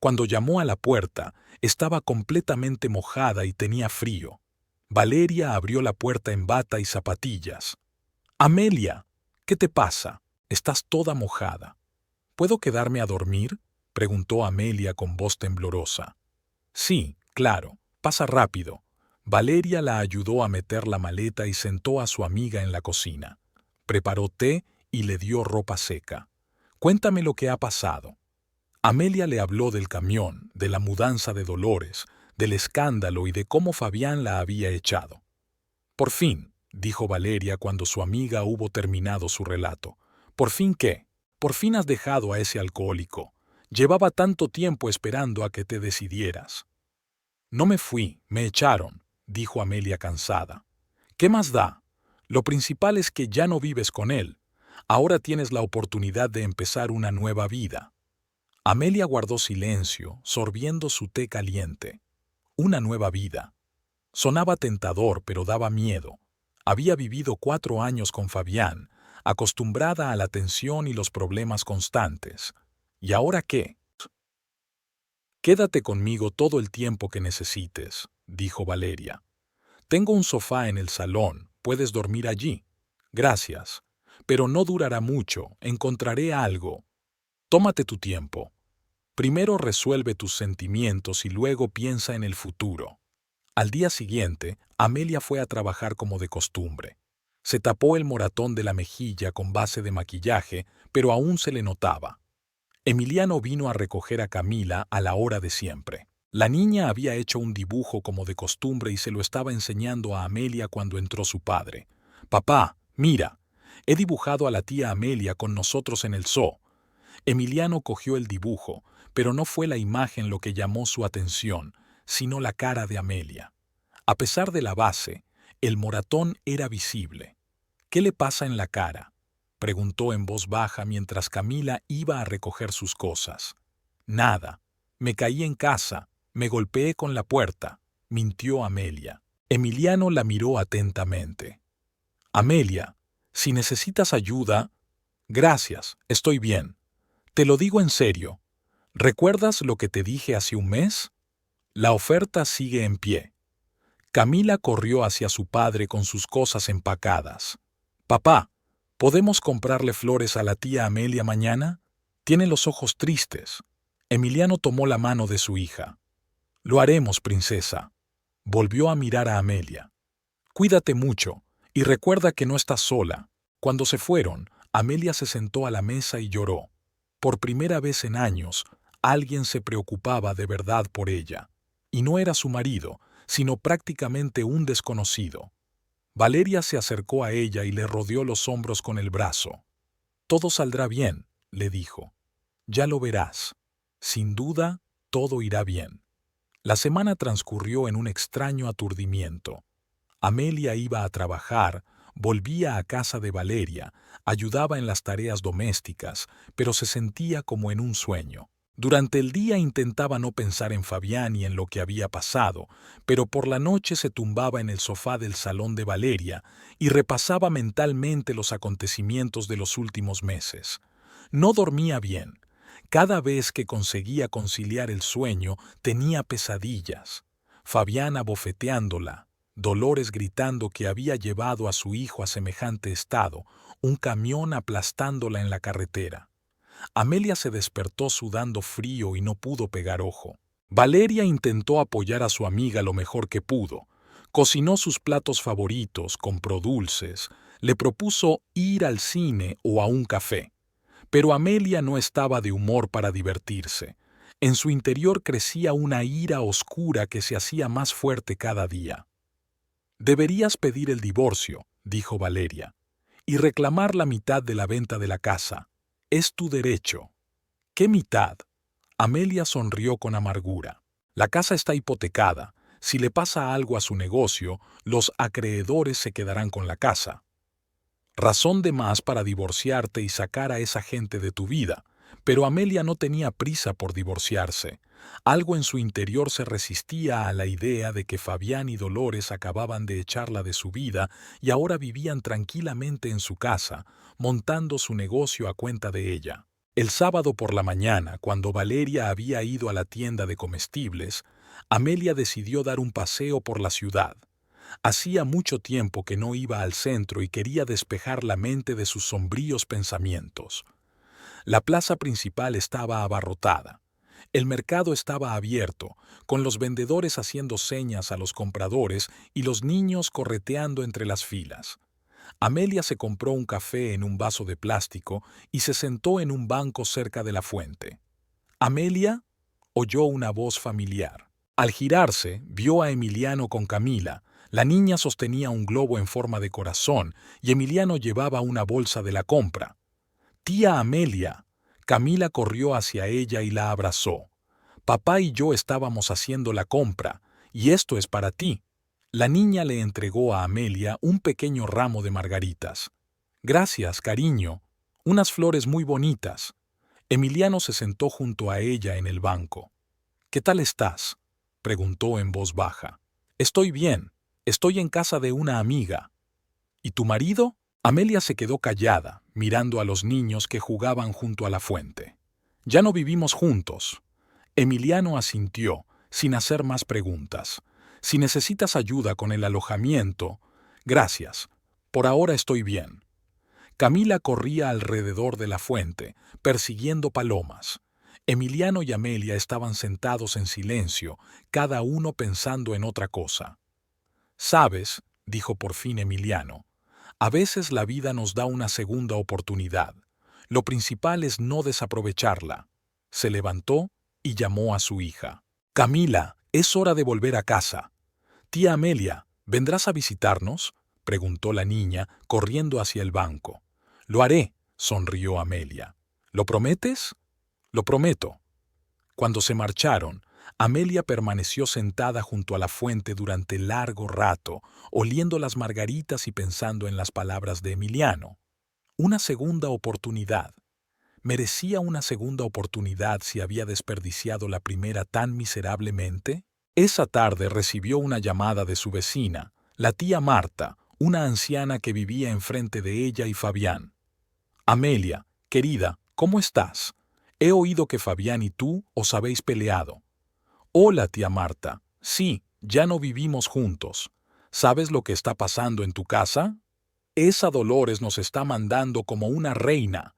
Cuando llamó a la puerta, estaba completamente mojada y tenía frío. Valeria abrió la puerta en bata y zapatillas. «Amelia, ¿qué te pasa? Estás toda mojada». «¿Puedo quedarme a dormir?», preguntó Amelia con voz temblorosa. «Sí, claro, pasa rápido». Valeria la ayudó a meter la maleta y sentó a su amiga en la cocina. Preparó té y le dio ropa seca. «Cuéntame lo que ha pasado». Amelia le habló del camión, de la mudanza de Dolores, del escándalo y de cómo Fabián la había echado. «Por fin», dijo Valeria cuando su amiga hubo terminado su relato. «¿Por fin qué? Por fin has dejado a ese alcohólico. Llevaba tanto tiempo esperando a que te decidieras». «No me fui, me echaron», dijo Amelia cansada. «¿Qué más da? Lo principal es que ya no vives con él. Ahora tienes la oportunidad de empezar una nueva vida». Amelia guardó silencio, sorbiendo su té caliente. Una nueva vida. Sonaba tentador, pero daba miedo. Había vivido 4 años con Fabián, acostumbrada a la tensión y los problemas constantes. ¿Y ahora qué? «Quédate conmigo todo el tiempo que necesites», dijo Valeria. «Tengo un sofá en el salón, puedes dormir allí». «Gracias, pero no durará mucho, encontraré algo». «Tómate tu tiempo. Primero resuelve tus sentimientos y luego piensa en el futuro». Al día siguiente, Amelia fue a trabajar como de costumbre. Se tapó el moratón de la mejilla con base de maquillaje, pero aún se le notaba. Emiliano vino a recoger a Camila a la hora de siempre. La niña había hecho un dibujo como de costumbre y se lo estaba enseñando a Amelia cuando entró su padre. «Papá, mira, he dibujado a la tía Amelia con nosotros en el zoo». Emiliano cogió el dibujo, pero no fue la imagen lo que llamó su atención, sino la cara de Amelia. A pesar de la base, el moratón era visible. «¿Qué le pasa en la cara?», preguntó en voz baja mientras Camila iba a recoger sus cosas. «Nada. Me caí en casa, me golpeé con la puerta», mintió Amelia. Emiliano la miró atentamente. «Amelia, si necesitas ayuda...». «Gracias, estoy bien. Te lo digo en serio. ¿Recuerdas lo que te dije hace un mes? La oferta sigue en pie». Camila corrió hacia su padre con sus cosas empacadas. «Papá, ¿podemos comprarle flores a la tía Amelia mañana? Tiene los ojos tristes». Emiliano tomó la mano de su hija. «Lo haremos, princesa». Volvió a mirar a Amelia. «Cuídate mucho y recuerda que no estás sola». Cuando se fueron, Amelia se sentó a la mesa y lloró. Por primera vez en años, alguien se preocupaba de verdad por ella. Y no era su marido, sino prácticamente un desconocido. Valeria se acercó a ella y le rodeó los hombros con el brazo. «Todo saldrá bien», le dijo. «Ya lo verás. Sin duda, todo irá bien». La semana transcurrió en un extraño aturdimiento. Amelia iba a trabajar, volvía a casa de Valeria, ayudaba en las tareas domésticas, pero se sentía como en un sueño. Durante el día intentaba no pensar en Fabián y en lo que había pasado, pero por la noche se tumbaba en el sofá del salón de Valeria y repasaba mentalmente los acontecimientos de los últimos meses. No dormía bien. Cada vez que conseguía conciliar el sueño, tenía pesadillas. Fabián abofeteándola, Dolores gritando que había llevado a su hijo a semejante estado, un camión aplastándola en la carretera. Amelia se despertó sudando frío y no pudo pegar ojo. Valeria intentó apoyar a su amiga lo mejor que pudo. Cocinó sus platos favoritos, compró dulces, le propuso ir al cine o a un café. Pero Amelia no estaba de humor para divertirse. En su interior crecía una ira oscura que se hacía más fuerte cada día. «Deberías pedir el divorcio», dijo Valeria, «y reclamar la mitad de la venta de la casa. Es tu derecho». «¿Qué mitad?». Amelia sonrió con amargura. «La casa está hipotecada. Si le pasa algo a su negocio, los acreedores se quedarán con la casa. Razón de más para divorciarte y sacar a esa gente de tu vida». Pero Amelia no tenía prisa por divorciarse. Algo en su interior se resistía a la idea de que Fabián y Dolores acababan de echarla de su vida y ahora vivían tranquilamente en su casa, montando su negocio a cuenta de ella. El sábado por la mañana, cuando Valeria había ido a la tienda de comestibles, Amelia decidió dar un paseo por la ciudad. Hacía mucho tiempo que no iba al centro y quería despejar la mente de sus sombríos pensamientos. La plaza principal estaba abarrotada. El mercado estaba abierto, con los vendedores haciendo señas a los compradores y los niños correteando entre las filas. Amelia se compró un café en un vaso de plástico y se sentó en un banco cerca de la fuente. «Amelia», oyó una voz familiar. Al girarse, vio a Emiliano con Camila. La niña sostenía un globo en forma de corazón y Emiliano llevaba una bolsa de la compra. «Tía Amelia». Camila corrió hacia ella y la abrazó. «Papá y yo estábamos haciendo la compra, y esto es para ti». La niña le entregó a Amelia un pequeño ramo de margaritas. «Gracias, cariño. Unas flores muy bonitas». Emiliano se sentó junto a ella en el banco. «¿Qué tal estás?», preguntó en voz baja. «Estoy bien. Estoy en casa de una amiga». «¿Y tu marido?». Amelia se quedó callada, mirando a los niños que jugaban junto a la fuente. «Ya no vivimos juntos». Emiliano asintió, sin hacer más preguntas. «Si necesitas ayuda con el alojamiento...». «Gracias. Por ahora estoy bien». Camila corría alrededor de la fuente, persiguiendo palomas. Emiliano y Amelia estaban sentados en silencio, cada uno pensando en otra cosa. «¿Sabes?», dijo por fin Emiliano, «a veces la vida nos da una segunda oportunidad. Lo principal es no desaprovecharla». Se levantó y llamó a su hija. «Camila, es hora de volver a casa». «Tía Amelia, ¿vendrás a visitarnos?», preguntó la niña, corriendo hacia el banco. «Lo haré», sonrió Amelia. «¿Lo prometes?». «Lo prometo». Cuando se marcharon, Amelia permaneció sentada junto a la fuente durante largo rato, oliendo las margaritas y pensando en las palabras de Emiliano. Una segunda oportunidad. ¿Merecía una segunda oportunidad si había desperdiciado la primera tan miserablemente? Esa tarde recibió una llamada de su vecina, la tía Marta, una anciana que vivía enfrente de ella y Fabián. «Amelia, querida, ¿cómo estás? He oído que Fabián y tú os habéis peleado». «Hola, tía Marta. Sí, ya no vivimos juntos. ¿Sabes lo que está pasando en tu casa? Esa Dolores nos está mandando como una reina.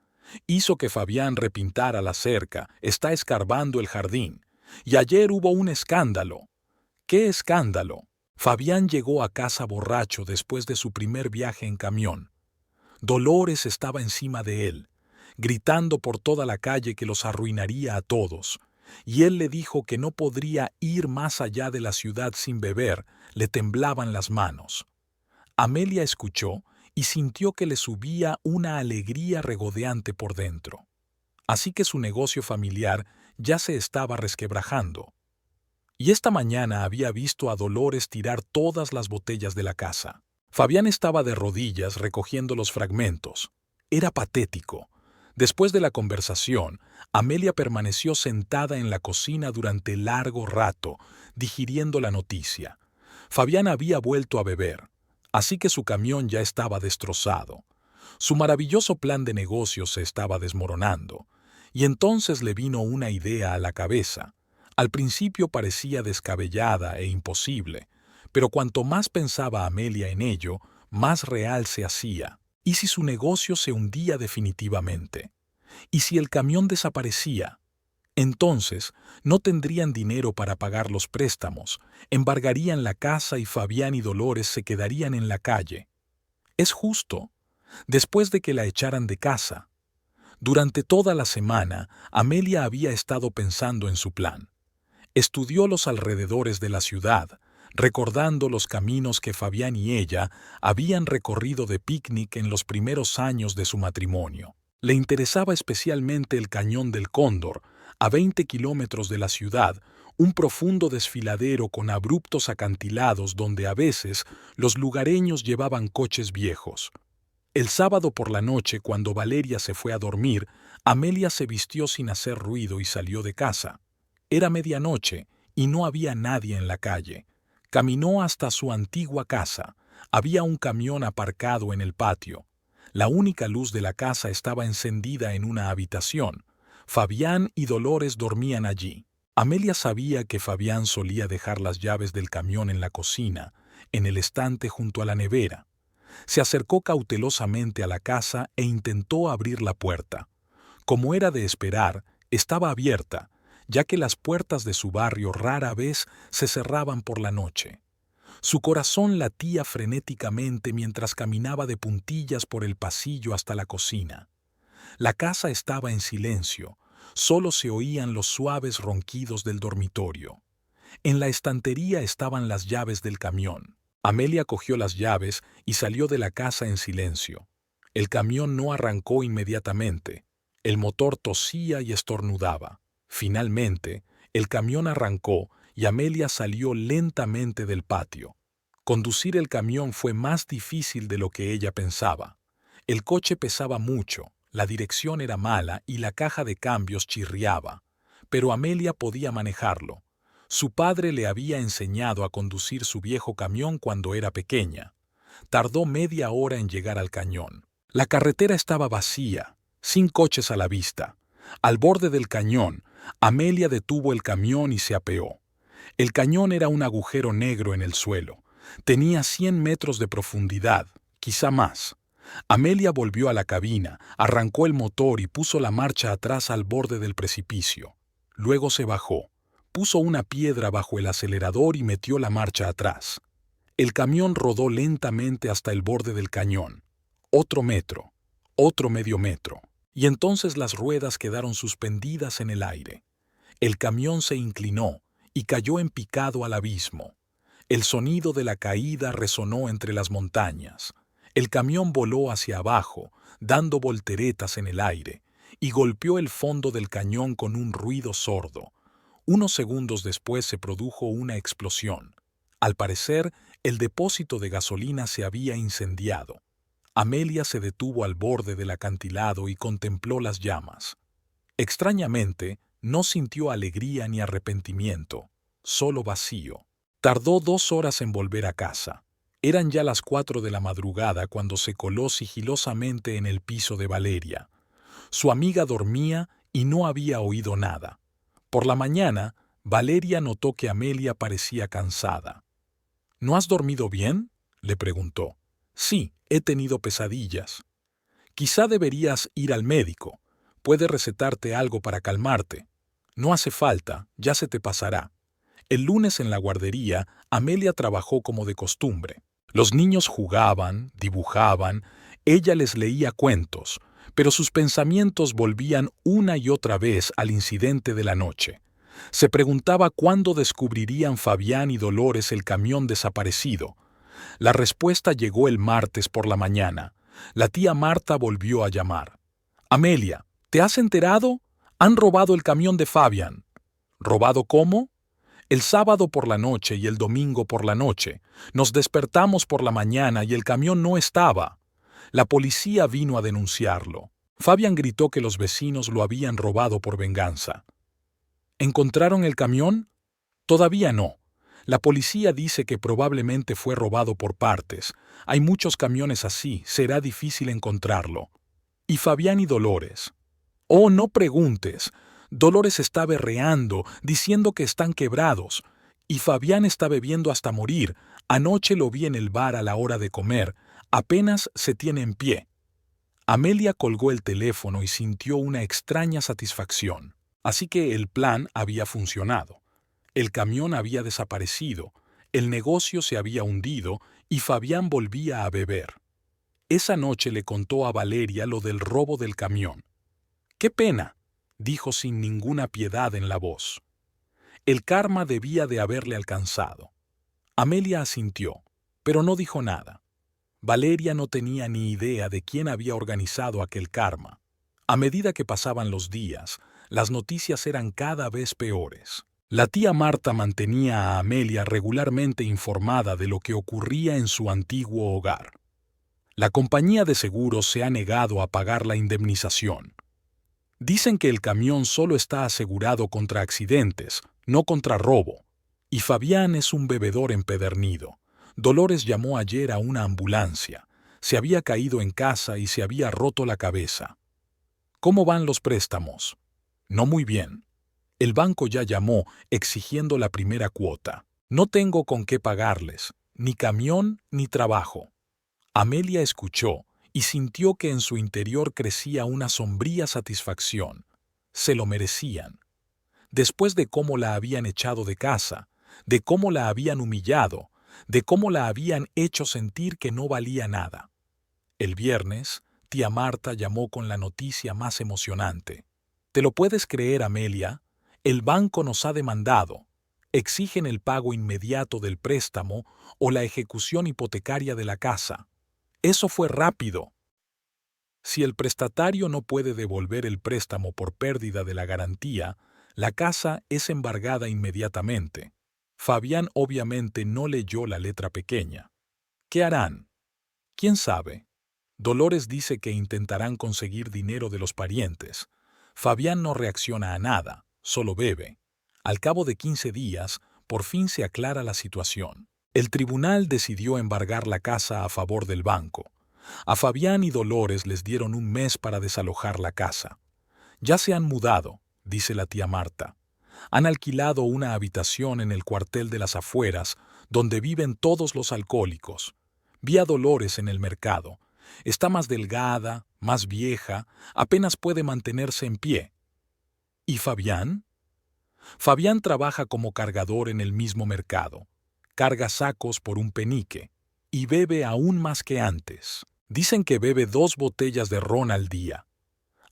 Hizo que Fabián repintara la cerca, está escarbando el jardín. Y ayer hubo un escándalo». «¿Qué escándalo?». Fabián llegó a casa borracho después de su primer viaje en camión. Dolores estaba encima de él, gritando por toda la calle que los arruinaría a todos, y él le dijo que no podría ir más allá de la ciudad sin beber, le temblaban las manos. Amelia escuchó y sintió que le subía una alegría regodeante por dentro. Así que su negocio familiar ya se estaba resquebrajando. Y esta mañana había visto a Dolores tirar todas las botellas de la casa. Fabián estaba de rodillas recogiendo los fragmentos. Era patético. Después de la conversación, Amelia permaneció sentada en la cocina durante largo rato, digiriendo la noticia. Fabián había vuelto a beber, así que su camión ya estaba destrozado. Su maravilloso plan de negocios se estaba desmoronando, y entonces le vino una idea a la cabeza. Al principio parecía descabellada e imposible, pero cuanto más pensaba Amelia en ello, más real se hacía. ¿Y si su negocio se hundía definitivamente? ¿Y si el camión desaparecía? Entonces, no tendrían dinero para pagar los préstamos, embargarían la casa y Fabián y Dolores se quedarían en la calle. Es justo, después de que la echaran de casa. Durante toda la semana, Amelia había estado pensando en su plan. Estudió los alrededores de la ciudad, recordando los caminos que Fabián y ella habían recorrido de picnic en los primeros años de su matrimonio. Le interesaba especialmente el Cañón del Cóndor, a 20 kilómetros de la ciudad, un profundo desfiladero con abruptos acantilados donde a veces los lugareños llevaban coches viejos. El sábado por la noche, cuando Valeria se fue a dormir, Amelia se vistió sin hacer ruido y salió de casa. Era medianoche y no había nadie en la calle. Caminó hasta su antigua casa. Había un camión aparcado en el patio. La única luz de la casa estaba encendida en una habitación. Fabián y Dolores dormían allí. Amelia sabía que Fabián solía dejar las llaves del camión en la cocina, en el estante junto a la nevera. Se acercó cautelosamente a la casa e intentó abrir la puerta. Como era de esperar, estaba abierta, ya que las puertas de su barrio rara vez se cerraban por la noche. Su corazón latía frenéticamente mientras caminaba de puntillas por el pasillo hasta la cocina. La casa estaba en silencio, solo se oían los suaves ronquidos del dormitorio. En la estantería estaban las llaves del camión. Amelia cogió las llaves y salió de la casa en silencio. El camión no arrancó inmediatamente. El motor tosía y estornudaba. Finalmente, el camión arrancó y Amelia salió lentamente del patio. Conducir el camión fue más difícil de lo que ella pensaba. El coche pesaba mucho, la dirección era mala y la caja de cambios chirriaba, pero Amelia podía manejarlo. Su padre le había enseñado a conducir su viejo camión cuando era pequeña. Tardó media hora en llegar al cañón. La carretera estaba vacía, sin coches a la vista. Al borde del cañón, Amelia detuvo el camión y se apeó. El cañón era un agujero negro en el suelo. Tenía 100 metros de profundidad, quizá más. Amelia volvió a la cabina, arrancó el motor y puso la marcha atrás al borde del precipicio. Luego se bajó, puso una piedra bajo el acelerador y metió la marcha atrás. El camión rodó lentamente hasta el borde del cañón. Otro metro, otro medio metro. Y entonces las ruedas quedaron suspendidas en el aire. El camión se inclinó y cayó en picado al abismo. El sonido de la caída resonó entre las montañas. El camión voló hacia abajo, dando volteretas en el aire, y golpeó el fondo del cañón con un ruido sordo. Unos segundos después se produjo una explosión. Al parecer, el depósito de gasolina se había incendiado. Amelia se detuvo al borde del acantilado y contempló las llamas. Extrañamente, no sintió alegría ni arrepentimiento, solo vacío. Tardó 2 horas en volver a casa. Eran ya las 4 de la madrugada cuando se coló sigilosamente en el piso de Valeria. Su amiga dormía y no había oído nada. Por la mañana, Valeria notó que Amelia parecía cansada. ¿No has dormido bien?, le preguntó. Sí, he tenido pesadillas. Quizá deberías ir al médico. Puede recetarte algo para calmarte. No hace falta, ya se te pasará. El lunes en la guardería, Amelia trabajó como de costumbre. Los niños jugaban, dibujaban, ella les leía cuentos, pero sus pensamientos volvían una y otra vez al incidente de la noche. Se preguntaba cuándo descubrirían Fabián y Dolores el camión desaparecido. La respuesta llegó el martes por la mañana. La tía Marta volvió a llamar. «Amelia, ¿te has enterado? Han robado el camión de Fabián». «¿Robado cómo?» «El sábado por la noche y el domingo por la noche. Nos despertamos por la mañana y el camión no estaba. La policía vino a denunciarlo. Fabián gritó que los vecinos lo habían robado por venganza». «¿Encontraron el camión?» «Todavía no. La policía dice que probablemente fue robado por partes. Hay muchos camiones así, será difícil encontrarlo». «¿Y Fabián y Dolores?» «Oh, no preguntes. Dolores está berreando, diciendo que están quebrados. Y Fabián está bebiendo hasta morir. Anoche lo vi en el bar a la hora de comer. Apenas se tiene en pie». Amelia colgó el teléfono y sintió una extraña satisfacción. Así que el plan había funcionado. El camión había desaparecido, el negocio se había hundido y Fabián volvía a beber. Esa noche le contó a Valeria lo del robo del camión. «Qué pena», dijo sin ninguna piedad en la voz. El karma debía de haberle alcanzado. Amelia asintió, pero no dijo nada. Valeria no tenía ni idea de quién había organizado aquel karma. A medida que pasaban los días, las noticias eran cada vez peores. La tía Marta mantenía a Amelia regularmente informada de lo que ocurría en su antiguo hogar. La compañía de seguros se ha negado a pagar la indemnización. Dicen que el camión solo está asegurado contra accidentes, no contra robo. Y Fabián es un bebedor empedernido. Dolores llamó ayer a una ambulancia. Se había caído en casa y se había roto la cabeza. ¿Cómo van los préstamos? No muy bien. El banco ya llamó exigiendo la primera cuota. No tengo con qué pagarles, ni camión ni trabajo. Amelia escuchó y sintió que en su interior crecía una sombría satisfacción. Se lo merecían. Después de cómo la habían echado de casa, de cómo la habían humillado, de cómo la habían hecho sentir que no valía nada. El viernes, tía Marta llamó con la noticia más emocionante. ¿Te lo puedes creer, Amelia? El banco nos ha demandado. Exigen el pago inmediato del préstamo o la ejecución hipotecaria de la casa. Eso fue rápido. Si el prestatario no puede devolver el préstamo por pérdida de la garantía, la casa es embargada inmediatamente. Fabián obviamente no leyó la letra pequeña. ¿Qué harán? ¿Quién sabe? Dolores dice que intentarán conseguir dinero de los parientes. Fabián no reacciona a nada, solo bebe. Al cabo de 15 días, por fin se aclara la situación. El tribunal decidió embargar la casa a favor del banco. A Fabián y Dolores les dieron un mes para desalojar la casa. Ya se han mudado, dice la tía Marta. Han alquilado una habitación en el cuartel de las afueras, donde viven todos los alcohólicos. Vi a Dolores en el mercado. Está más delgada, más vieja, apenas puede mantenerse en pie. ¿Y Fabián? Fabián trabaja como cargador en el mismo mercado. Carga sacos por un penique y bebe aún más que antes. Dicen que bebe 2 botellas de ron al día.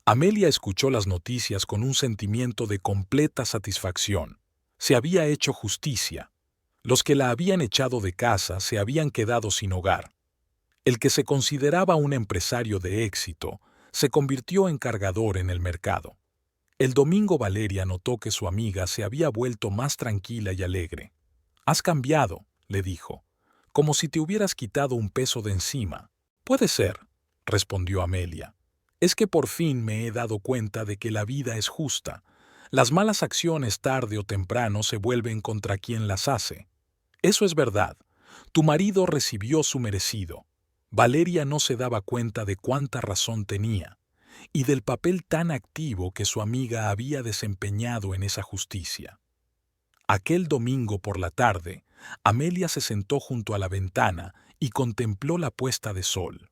Amelia escuchó las noticias con un sentimiento de completa satisfacción. Se había hecho justicia. Los que la habían echado de casa se habían quedado sin hogar. El que se consideraba un empresario de éxito se convirtió en cargador en el mercado. El domingo Valeria notó que su amiga se había vuelto más tranquila y alegre. «Has cambiado», le dijo, «como si te hubieras quitado un peso de encima». «Puede ser», respondió Amelia. «Es que por fin me he dado cuenta de que la vida es justa. Las malas acciones tarde o temprano se vuelven contra quien las hace. Eso es verdad. Tu marido recibió su merecido». Valeria no se daba cuenta de cuánta razón tenía y del papel tan activo que su amiga había desempeñado en esa justicia. Aquel domingo por la tarde, Amelia se sentó junto a la ventana y contempló la puesta de sol.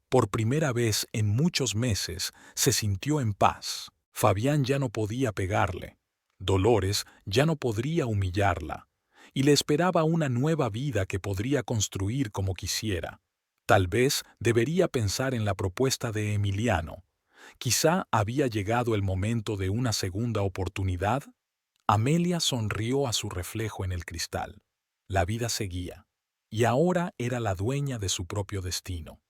Por primera vez en muchos meses se sintió en paz. Fabián ya no podía pegarle. Dolores ya no podría humillarla. Y le esperaba una nueva vida que podría construir como quisiera. Tal vez debería pensar en la propuesta de Emiliano. Quizá había llegado el momento de una segunda oportunidad. Amelia sonrió a su reflejo en el cristal. La vida seguía, y ahora era la dueña de su propio destino.